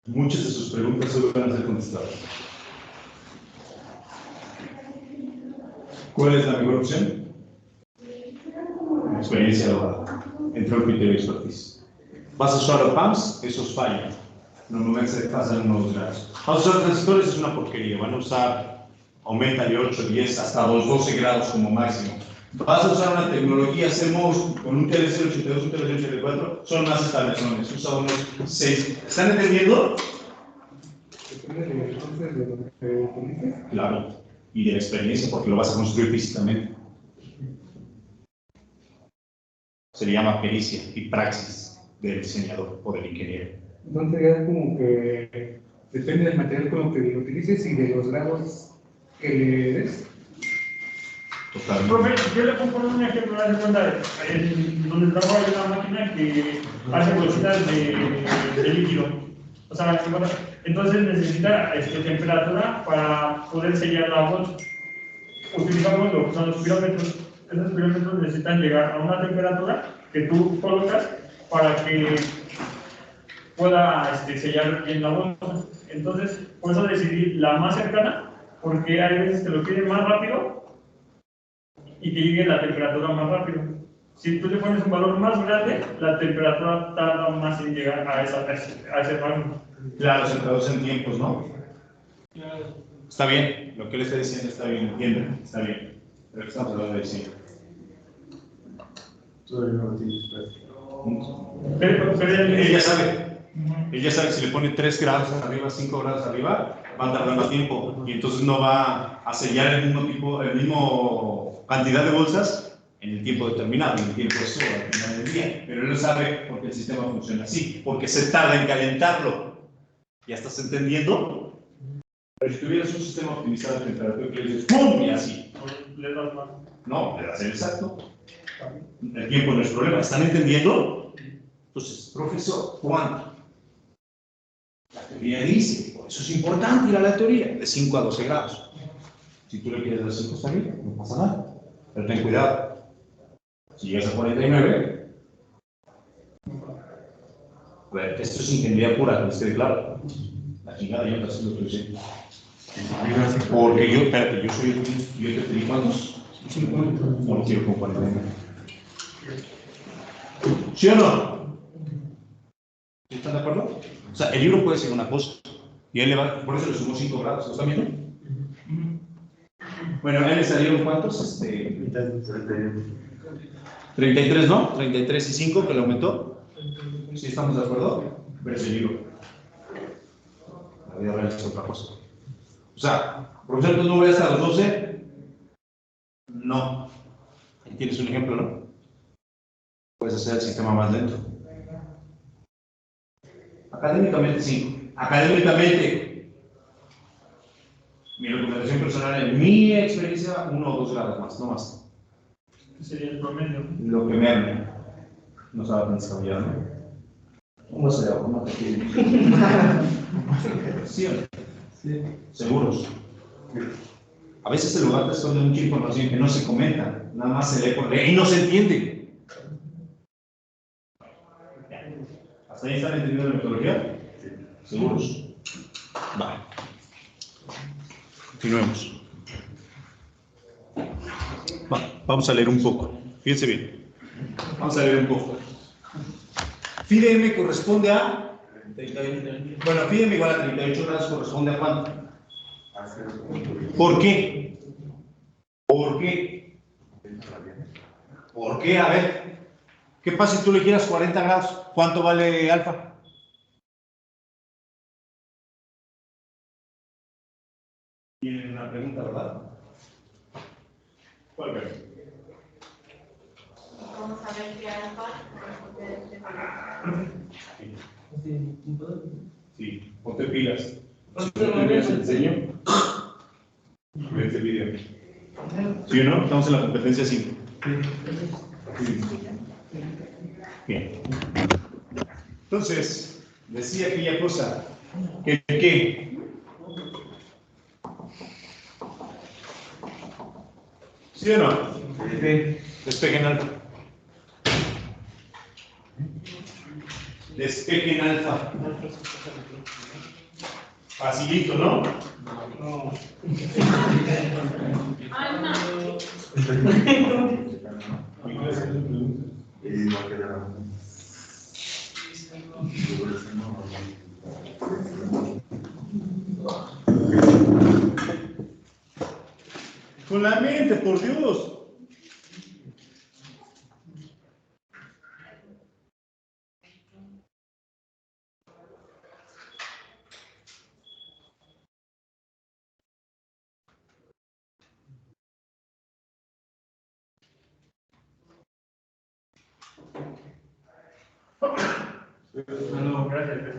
Muchas de sus preguntas solo van a ser contestadas. ¿Cuál es la mejor opción? Experiencia lograda. Entre un criterio y expertise. Vas a usar los PAMS, esos fallan. Normalmente se pasan unos grados. Vas a usar transistores, es una porquería. Van a usar, aumenta de 8, 10, hasta los 12 grados como máximo. Vas a usar una tecnología CMOS con un TLC82, un TLC84, son más estables, usa unos 6. ¿Están entendiendo? Depende entonces de lo que utilices. Claro, y de la experiencia, porque lo vas a construir físicamente. Se le llama pericia y praxis del diseñador o del ingeniero. Entonces ya como que depende del material con lo que lo utilices y de los grados que le des. Totalmente. Profe, yo le puedo poner un ejemplo, de cuenta, donde trabajo hay una máquina que hace bolsitas de líquido. O sea, entonces necesita temperatura para poder sellar la bolsa. Utilizamos lo que son los pirómetros. esos perímetros necesitan llegar a una temperatura que tú colocas para que pueda sellar bien la bolsa. Entonces, por eso decidí la más cercana, porque hay veces que lo quieren más rápido y que llegue la temperatura más rápido. Si tú le pones un valor más grande, la temperatura tarda más en llegar a ese rango. Claro, se traduce en tiempos, ¿no? Está bien, lo que le está diciendo está bien, entiende, está bien. Pero estamos hablando de diseño. Ella sabe. Ella sabe que si le pone 3 grados arriba, 5 grados arriba, va a tardar más tiempo. Y entonces no va a sellar el mismo cantidad de bolsas en el tiempo determinado, en el tiempo de sol, al final del día. Pero él lo sabe porque el sistema funciona así, porque se tarda en calentarlo. ¿Ya estás entendiendo? Pero si tuvieras un sistema optimizado de temperatura que le dices ¡pum! Y así. Le das más. No, le das el exacto. El tiempo no es problema. ¿Están entendiendo? Entonces, profesor, ¿cuánto? La teoría dice, por eso es importante ir a la teoría, de 5 a 12 grados. Si tú le quieres dar 5 está bien, no pasa nada. Pero ten cuidado. Si llegas a 49, a ver, esto es ingeniería pura, que esté claro. La chingada yo no sé lo que estoy diciendo. Porque yo, espérate, yo te pedí cuántos. No quiero con 49. ¿Sí o no? ¿Están de acuerdo? O sea, el libro puede ser una cosa. Y él le va, por eso le sumó 5 grados. ¿Lo están viendo? Bueno, a él le salieron cuántos? 33, ¿no? 33 y 5 que le aumentó. ¿Sí estamos de acuerdo? Pero es el libro. La vida real es otra cosa. O sea, profesor, ¿tú no voy hasta los 12? No. Ahí tienes un ejemplo, ¿no? Puedes hacer el sistema más lento. Académicamente, sí. Académicamente, mi recomendación personal, en mi experiencia, 1 o 2 grados más, no más. ¿Qué sería el promedio? Lo que me arme. No estaba tan descabellado, ¿no? ¿Cómo se llama? ¿Cómo te quieren? ¿Sí o no? Sí. Seguros. A veces el lugar te esconde mucha información que no se comenta, nada más se lee por leer y no se entiende. ¿Hasta ahí están entendiendo la metodología? ¿Seguros? Vale. Continuemos. Vamos a leer un poco. Fíjense bien. Vamos a leer un poco. Phi de m corresponde a 38. Bueno, phi de m igual a 38 grados corresponde a cuánto. ¿Por qué? ¿Por qué? ¿Por qué? A ver. ¿Qué pasa si tú le quieras 40 grados? ¿Cuánto vale alfa? Tienen una pregunta, ¿verdad? ¿Cuál es? Vamos a ver qué alfa corresponde a este valor. Sí, ponte pilas. ¿Te enseño? Ve este video. ¿Sí o no? Estamos en la competencia 5. Sí. Bien. Entonces, decía aquella cosa, que ¿qué? ¿Sí o no? Sí. Despejen alfa. Despejen alfa. Facilito, ¿no? No. Ay, no. Con la mente, por Dios. No, gracias.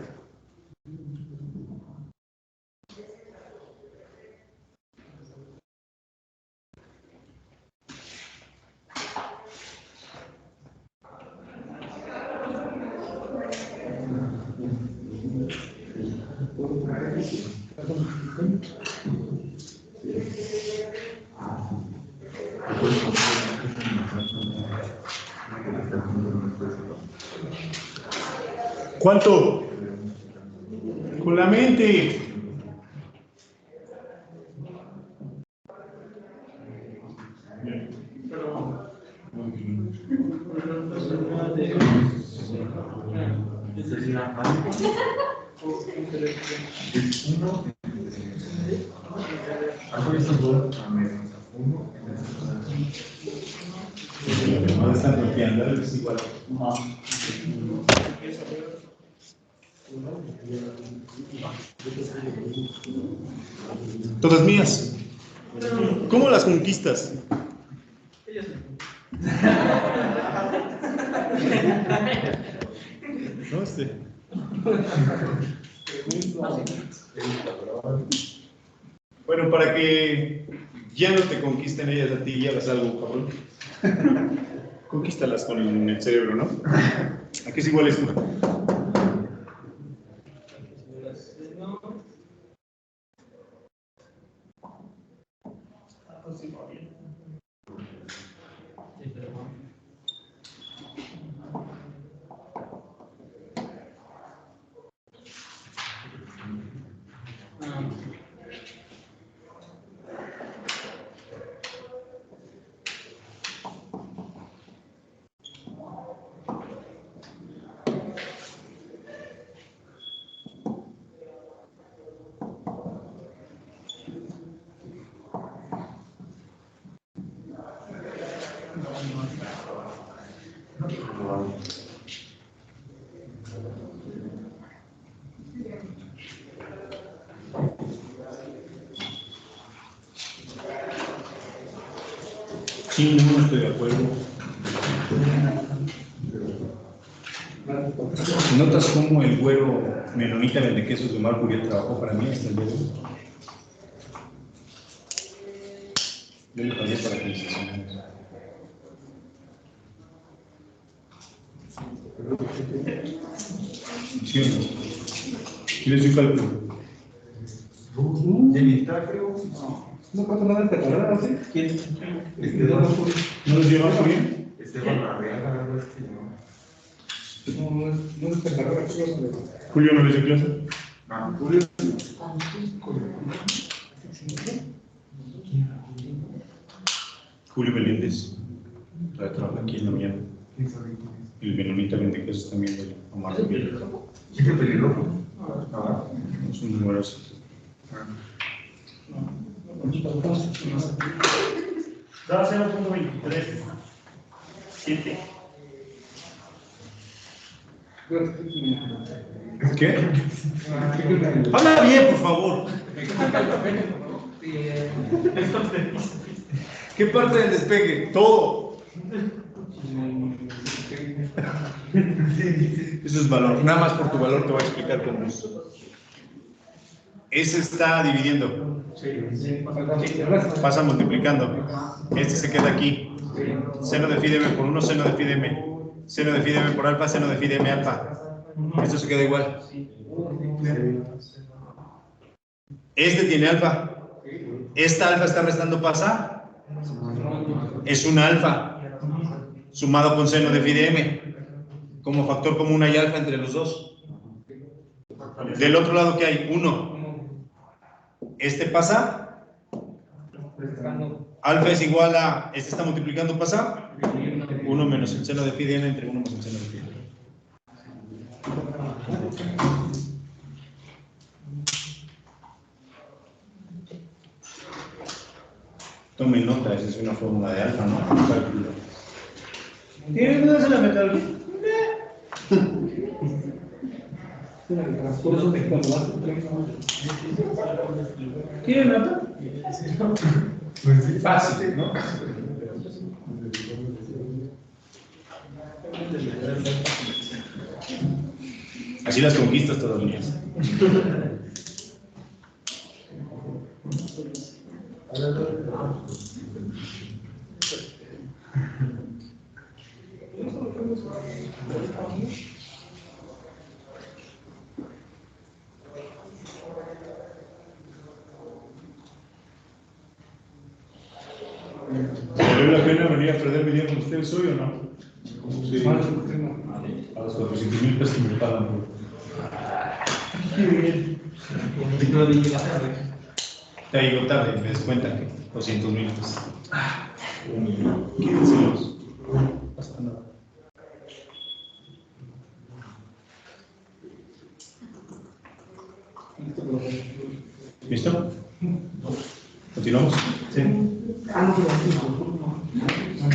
¿Cuánto? Con la mente. No están bloqueando, es igual. Todas mías. ¿Cómo las conquistas? No sé. Bueno, para que ya no te conquisten ellas a ti y hagas algo, cabrón. Conquístalas con el cerebro, ¿no? ¿A qué es igual esto? Sí, no estoy de acuerdo. ¿Notas cómo el güero menonita vende quesos de Omar Curiel trabajó para mí hasta el día de hoy? Yo le pagué para que me hiciesen eso. ¿Sí o no? ¿Quieres un cálculo? No pasa nada, ¿te acuerdas? ¿Sí? ¿Quién? ¿No los llevamos bien? Esteban Arriaga, algo así, ¿no? No te acuerdas. ¿Julio no le dio clase? Ah, Julio. Julio Meléndez. Trabaja aquí en la mañana. El menonita vende quesos también de Omar Curiel. ¿Sí es pelirrojo? Ah. Es un numeroso. Da 0.23. 7. ¿Qué? Habla bien, por favor. ¿Qué parte del despegue? Todo. Eso es valor. Nada más por tu valor te voy a explicar cómo es. Ese está dividiendo. Pasa multiplicando. Este se queda aquí. Seno de phi de m por 1, seno de phi de m. Seno de phi de m por alfa, seno de phi de m alfa. Esto se queda igual. Este tiene alfa. Esta alfa está restando pasa. Es una alfa. Sumado con seno de phi de m. Como factor común hay alfa entre los dos. Del otro lado, ¿qué hay? 1. Este pasa. Alfa es igual a. Este está multiplicando pasa. 1 menos el seno de phi de m entre 1 más el seno de phi de m. Tomen nota, esa es una fórmula de alfa, ¿no? Cálculo. ¿Tienen dudas en la metodología? ¿Quieren nota? Fácil, ¿no? Así las conquistas todas mías. ¿Valió la pena venir a perder mi día con ustedes hoy o no? Sí. ¿Cuál? A los 400,000 pesos que me pagan. Te digo tarde, me descuentan que 200,000 pesos. Quédenselos. No pasa nada. ¿Listo? ¿Continuamos? Sí.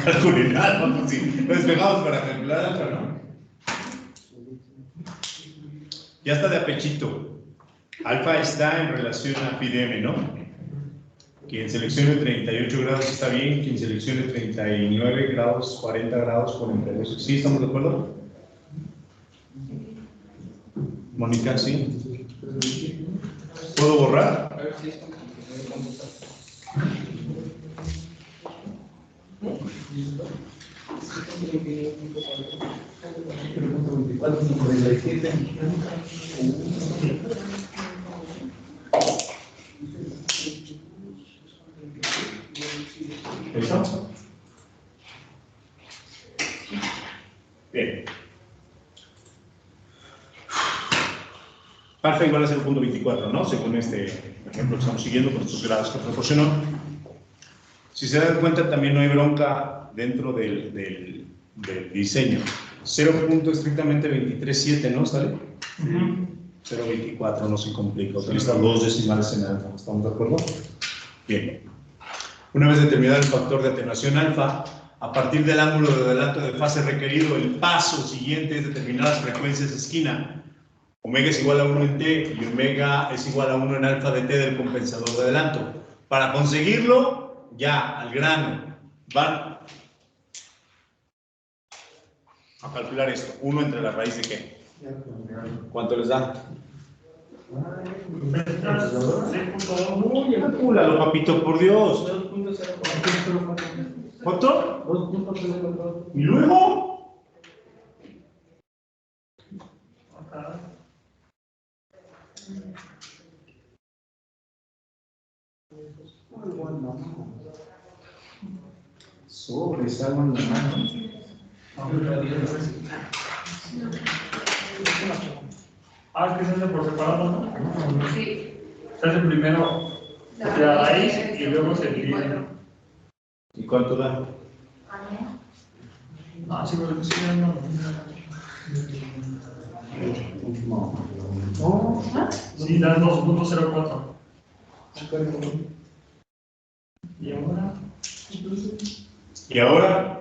Calculen alfa, pues sí. Lo despegamos para calcular alfa, ¿no? Ya está de apechito. Alfa está en relación a pi de m, ¿no? Quien seleccione 38 grados está bien, quien seleccione 39 grados, 40 grados, 42. ¿Sí estamos de acuerdo? Mónica, ¿sí? ¿Puedo borrar? A ver si ¿Listo? Bien. Alfa igual a 0.24, ¿no? Según este ejemplo que estamos siguiendo con estos grados que proporcionó. Si se dan cuenta, también no hay bronca dentro del diseño. 0. Estrictamente 23.7, ¿no? ¿Sale? 0.24, no se complica. Utiliza dos decimales en alfa. ¿Estamos de acuerdo? Bien. Una vez determinado el factor de atenuación alfa, a partir del ángulo de adelanto de fase requerido, el paso siguiente es determinar las frecuencias de esquina. Omega es igual a 1 en T y omega es igual a 1 en alfa de T del compensador de adelanto. Para conseguirlo, ya, al grano, van a calcular esto. 1 entre la raíz de ¿qué? ¿Cuánto les da? 6.2. Calcúlalo, papito, por Dios. 2.04. ¿Cuánto? 2.04. ¿Y luego? Sobresalgo en la mano. Ah, es que se hace por separado, ¿no? Sí. Se hace primero la raíz y luego se divide. ¿Y cuánto da? Ah, sí, porque sí, no. Sí, da 2.04. ¿Y ahora? ¿Y ahora?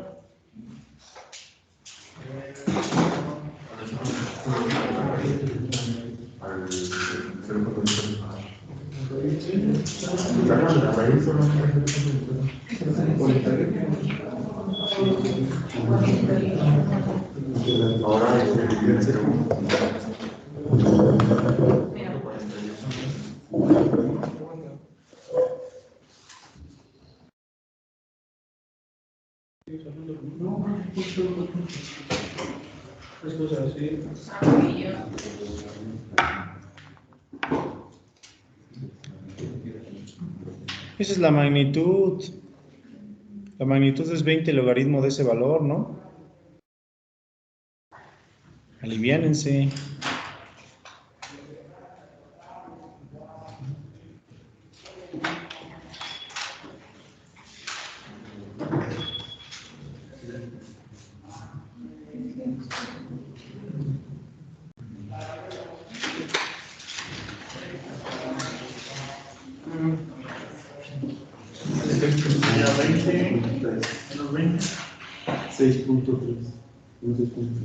Esa es la magnitud. La magnitud es 20 logaritmo de ese valor, ¿no? Aliviánense. Ya 20 menos 20. 6.3. 6.3.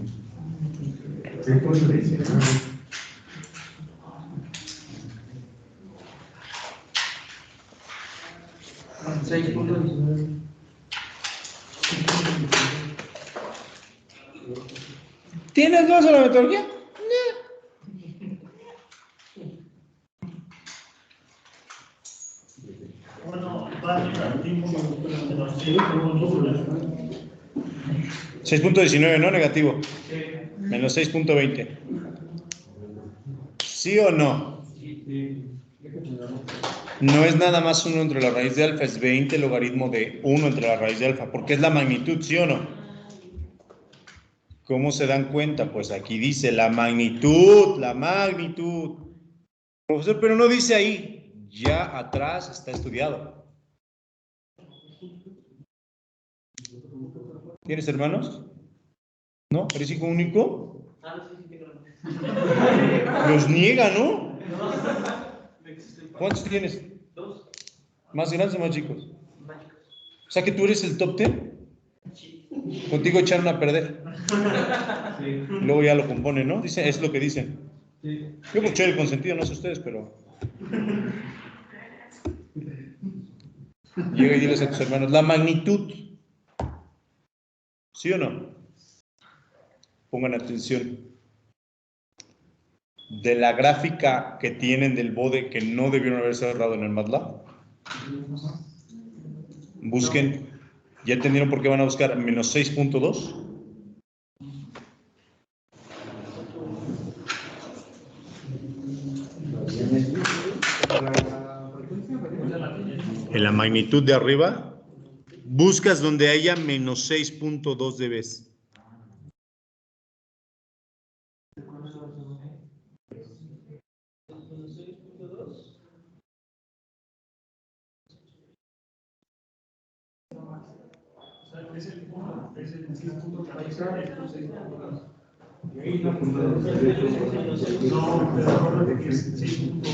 ¿Tienes dudas sobre la metodología? Bueno, va negativo. 6.19, ¿no? Negativo. Menos 6.20. ¿Sí o no? Sí. No es nada más 1 entre la raíz de alfa, es 20 logaritmo de 1 entre la raíz de alfa, porque es la magnitud, ¿sí o no? ¿Cómo se dan cuenta? Pues aquí dice la magnitud, la magnitud. Profesor, pero no dice ahí, ya atrás está estudiado. ¿Tienes hermanos? ¿No? ¿Eres hijo único? Los niega, ¿no? ¿Cuántos tienes? 2. ¿Más grandes o más chicos? O sea que tú eres el top 10. Contigo echaron a perder. Luego ya lo componen, ¿no? Dice, es lo que dicen. Yo escuché el consentido, no sé ustedes, pero... Llega y diles a tus hermanos, la magnitud. ¿Sí o no? Pongan atención. De la gráfica que tienen del BODE que no debieron haber cerrado en el MATLAB. Busquen. ¿Ya entendieron por qué van a buscar menos 6.2? En la magnitud de arriba, buscas donde haya menos 6.2 dB.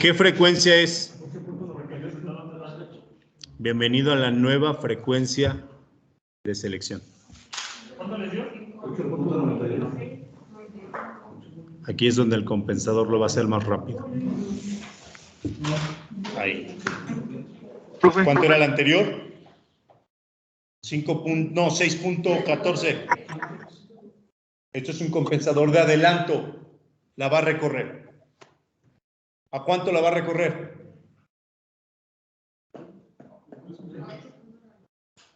¿Qué frecuencia es? Bienvenido a la nueva frecuencia de selección. ¿Cuánto les dio? Aquí es donde el compensador lo va a hacer más rápido. Ahí. Profe, ¿Cuánto era el anterior? 6.14. Esto es un compensador de adelanto. La va a recorrer. ¿A cuánto la va a recorrer?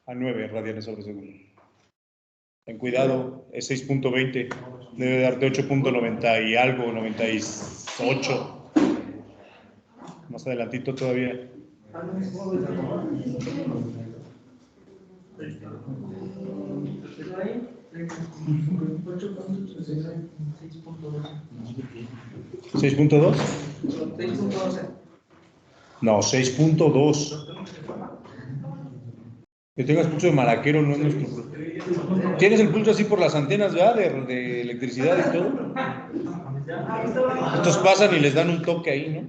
A 9 radianes sobre segundo. Ten cuidado, es 6.20. Debe darte 8.90 y algo, 98. Más adelantito todavía. ¿6.2? No, 6.2. Que tengas pulso de maraquero no es nuestro problema. ¿Tienes el pulso así por las antenas, ¿verdad? De electricidad y todo. Estos pasan y les dan un toque ahí, ¿no?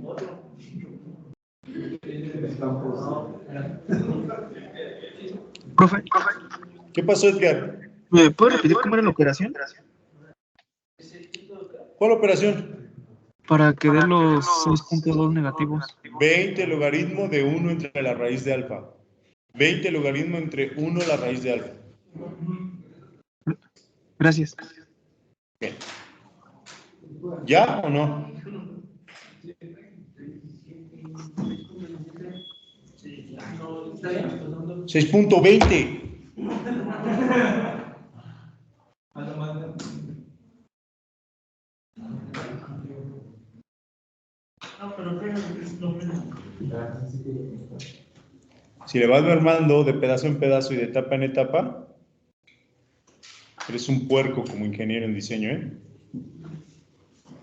profe, ¿Qué pasó, Edgar? ¿me puede repetir cómo era la operación? ¿Cuál operación? Para que dé los 6.2 negativos. 20 logaritmo de 1 entre la raíz de alfa. 20 logaritmo entre 1 la raíz de alfa. Gracias. Bien. ¿Ya o no? $6.20. Si le vas mermando de pedazo en pedazo y de etapa en etapa, eres un puerco como ingeniero en diseño, ¿eh?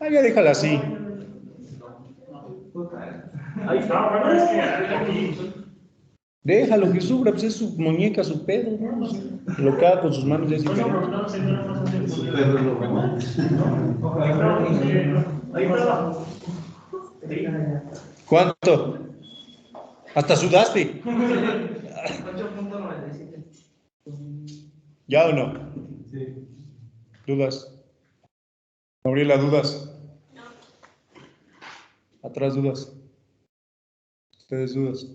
Ah, ya déjala así. Ahí está, bueno, es que aquí. Déjalo que sufra, pues es su muñeca, su pedo, ¿no? Lo que haga con sus manos ya es diferente. Ahí está. ¿Cuánto? Hasta sudaste. 8.97. ¿Ya o no? ¿Dudas? Gabriela, ¿dudas? Atrás, ¿dudas? ¿Ustedes dudas?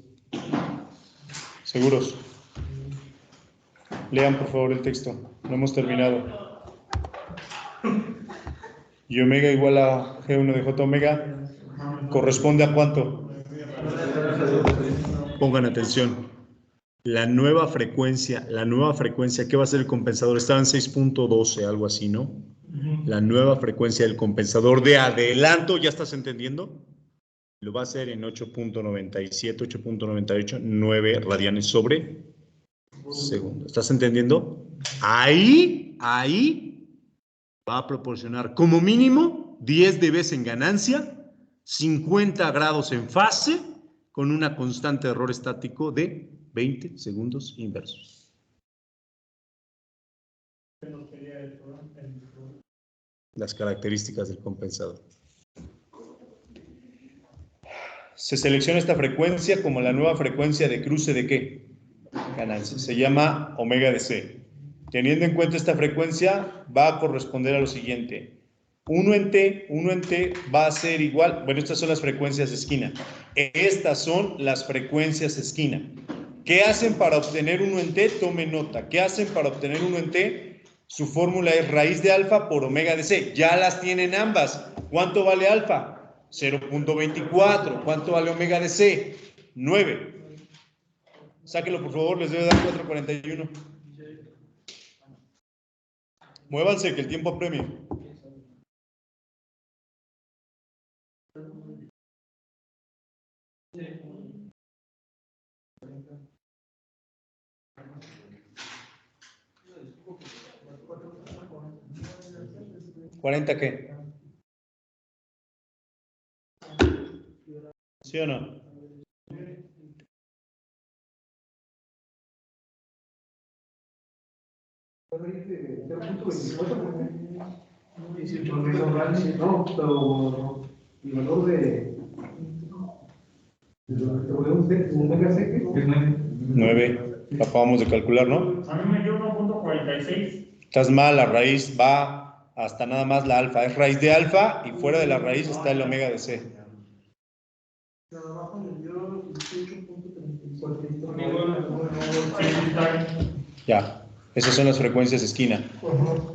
¿Seguros? Lean por favor el texto. No hemos terminado. Y omega igual a G1 de J omega corresponde a ¿cuánto? Pongan atención. La nueva frecuencia, ¿qué va a ser el compensador? Estaba en 6.12, algo así, ¿no? La nueva frecuencia del compensador de adelanto, ¿ya estás entendiendo? Lo va a hacer en 8.97, 8.98, 9 radianes sobre segundo. ¿Estás entendiendo? Ahí va a proporcionar como mínimo 10 dB en ganancia, 50 grados en fase, con una constante de error estático de 20 segundos inversos. Las características del compensador. Se selecciona esta frecuencia como la nueva frecuencia de cruce de ¿qué? Ganancia. Se llama omega de C. Teniendo en cuenta esta frecuencia, va a corresponder a lo siguiente. 1 en T va a ser igual, bueno, estas son las frecuencias de esquina. Estas son las frecuencias de esquina. ¿Qué hacen para obtener 1 en T? Tome nota. ¿Qué hacen para obtener 1 en T? Su fórmula es raíz de alfa por omega de C. Ya las tienen ambas. ¿Cuánto vale alfa? 0.24. ¿Cuánto vale omega de C? 9. Sáquenlo, por favor, les debe dar 4.41. Muévanse, que el tiempo apremia. ¿40 qué? ¿Sí o no? No, pero el valor de omega C es 9. Lo acabamos de calcular, ¿no? A mí me dio 1.46. Estás mal, la raíz va hasta nada más la alfa. Es raíz de alfa y fuera de la raíz está el omega de C. Ya, esas son las frecuencias de esquina.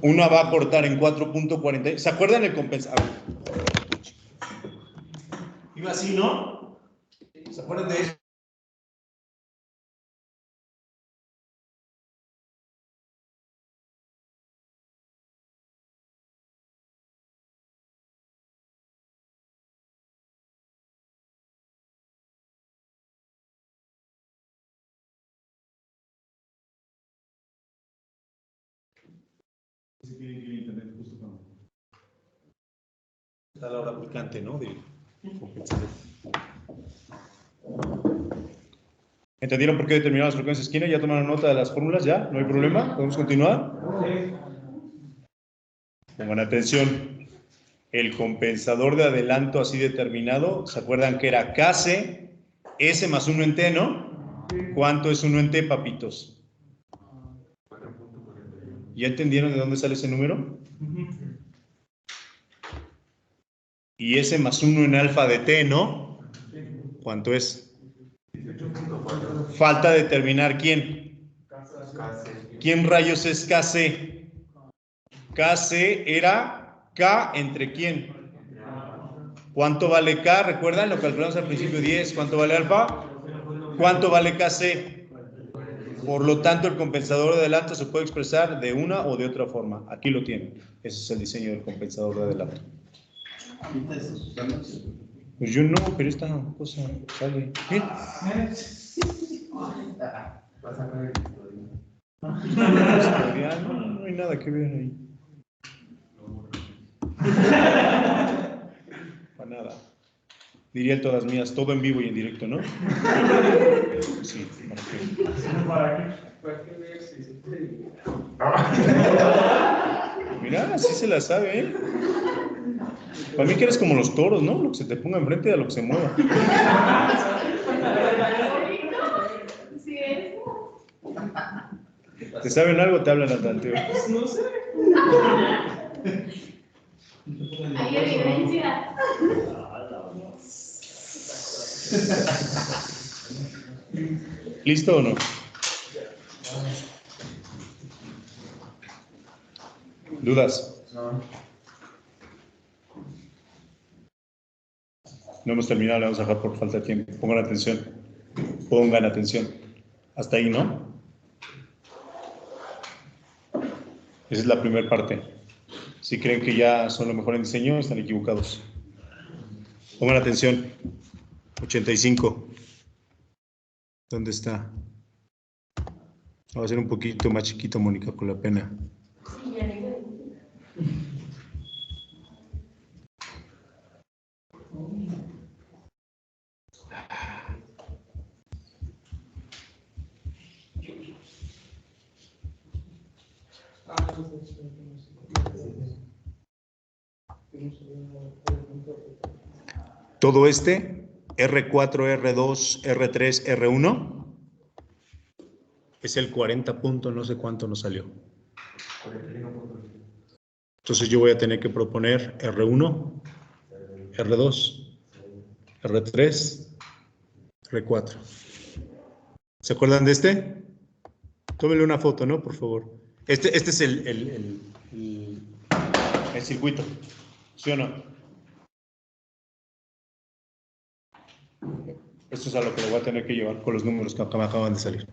Una va a cortar en 4.40. ¿Se acuerdan el compensador? Iba así, ¿no? ¿Se acuerdan de eso? Se tiene que ir a internet justo cuando está la hora picante, ¿no? De compensador. ¿Entendieron por qué determinaron las frecuencias de esquina? ¿Ya tomaron nota de las fórmulas? ¿Ya? ¿No hay problema? ¿Podemos continuar? Pongan atención. El compensador de adelanto así determinado, ¿se acuerdan que era KC, S más 1 en T, ¿no? ¿Cuánto es 1 en T, papitos? ¿Ya entendieron de dónde sale ese número? Y S más 1 en alfa de T, ¿no? ¿Cuánto es? Falta determinar quién. ¿Quién rayos es KC? KC era K entre quién. ¿Cuánto vale K? ¿Recuerdan? Lo calculamos al principio 10. ¿Cuánto vale alfa? ¿Cuánto vale KC? Por lo tanto, el compensador de adelanto se puede expresar de una o de otra forma. Aquí lo tienen. Ese es el diseño del compensador de adelanto. Pues yo no, pero esta cosa sale. ¿Qué? No hay nada que ver ahí. Para nada. Diría el todas mías, todo en vivo y en directo, ¿no? Sí, ¿para qué? Mira, así se la sabe, ¿eh? Para mí que eres como los toros, ¿no? Lo que se te ponga enfrente y a lo que se mueva. ¿Te saben algo? Te hablan al tanteo. No sé. Hay evidencia. ¿Listo o no? ¿Dudas? No hemos terminado, le vamos a dejar por falta de tiempo. Pongan atención. Pongan atención. Hasta ahí, ¿no? Esa es la primera parte. Si creen que ya son lo mejor en diseño, están equivocados. Pongan atención. 85. ¿Dónde está? Va a ser un poquito más chiquito, Mónica, con la pena. Todo este, R4, R2, R3, R1, es el 40 punto, no sé cuánto nos salió. Entonces yo voy a tener que proponer R1, R2, R3, R4. ¿Se acuerdan de este? Tómenle una foto, ¿no? Por favor. Este es el circuito, ¿sí o no? Esto es a lo que le voy a tener que llevar con los números que acá me acaban de salir.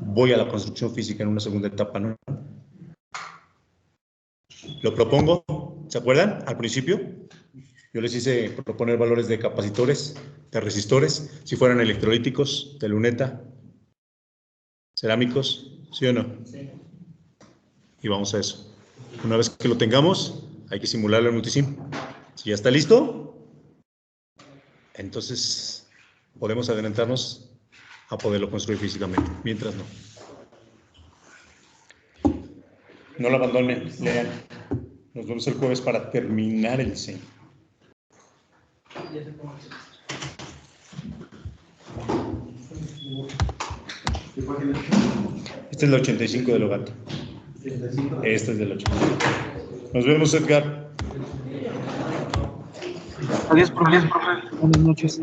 Voy a la construcción física en una segunda etapa, ¿no? Lo propongo, ¿se acuerdan? Al principio, yo les hice proponer valores de capacitores, de resistores, si fueran electrolíticos, de luneta, cerámicos, ¿sí o no? Sí. Y vamos a eso. Una vez que lo tengamos, hay que simularlo en multisim. Si ya está listo, entonces podemos adelantarnos a poderlo construir físicamente. Mientras no. No lo abandonen, lean. Nos vemos el jueves para terminar el diseño. Este es el 85 de Logato. Este es del 85. Nos vemos, Edgar. Adiós, profe. Buenas noches.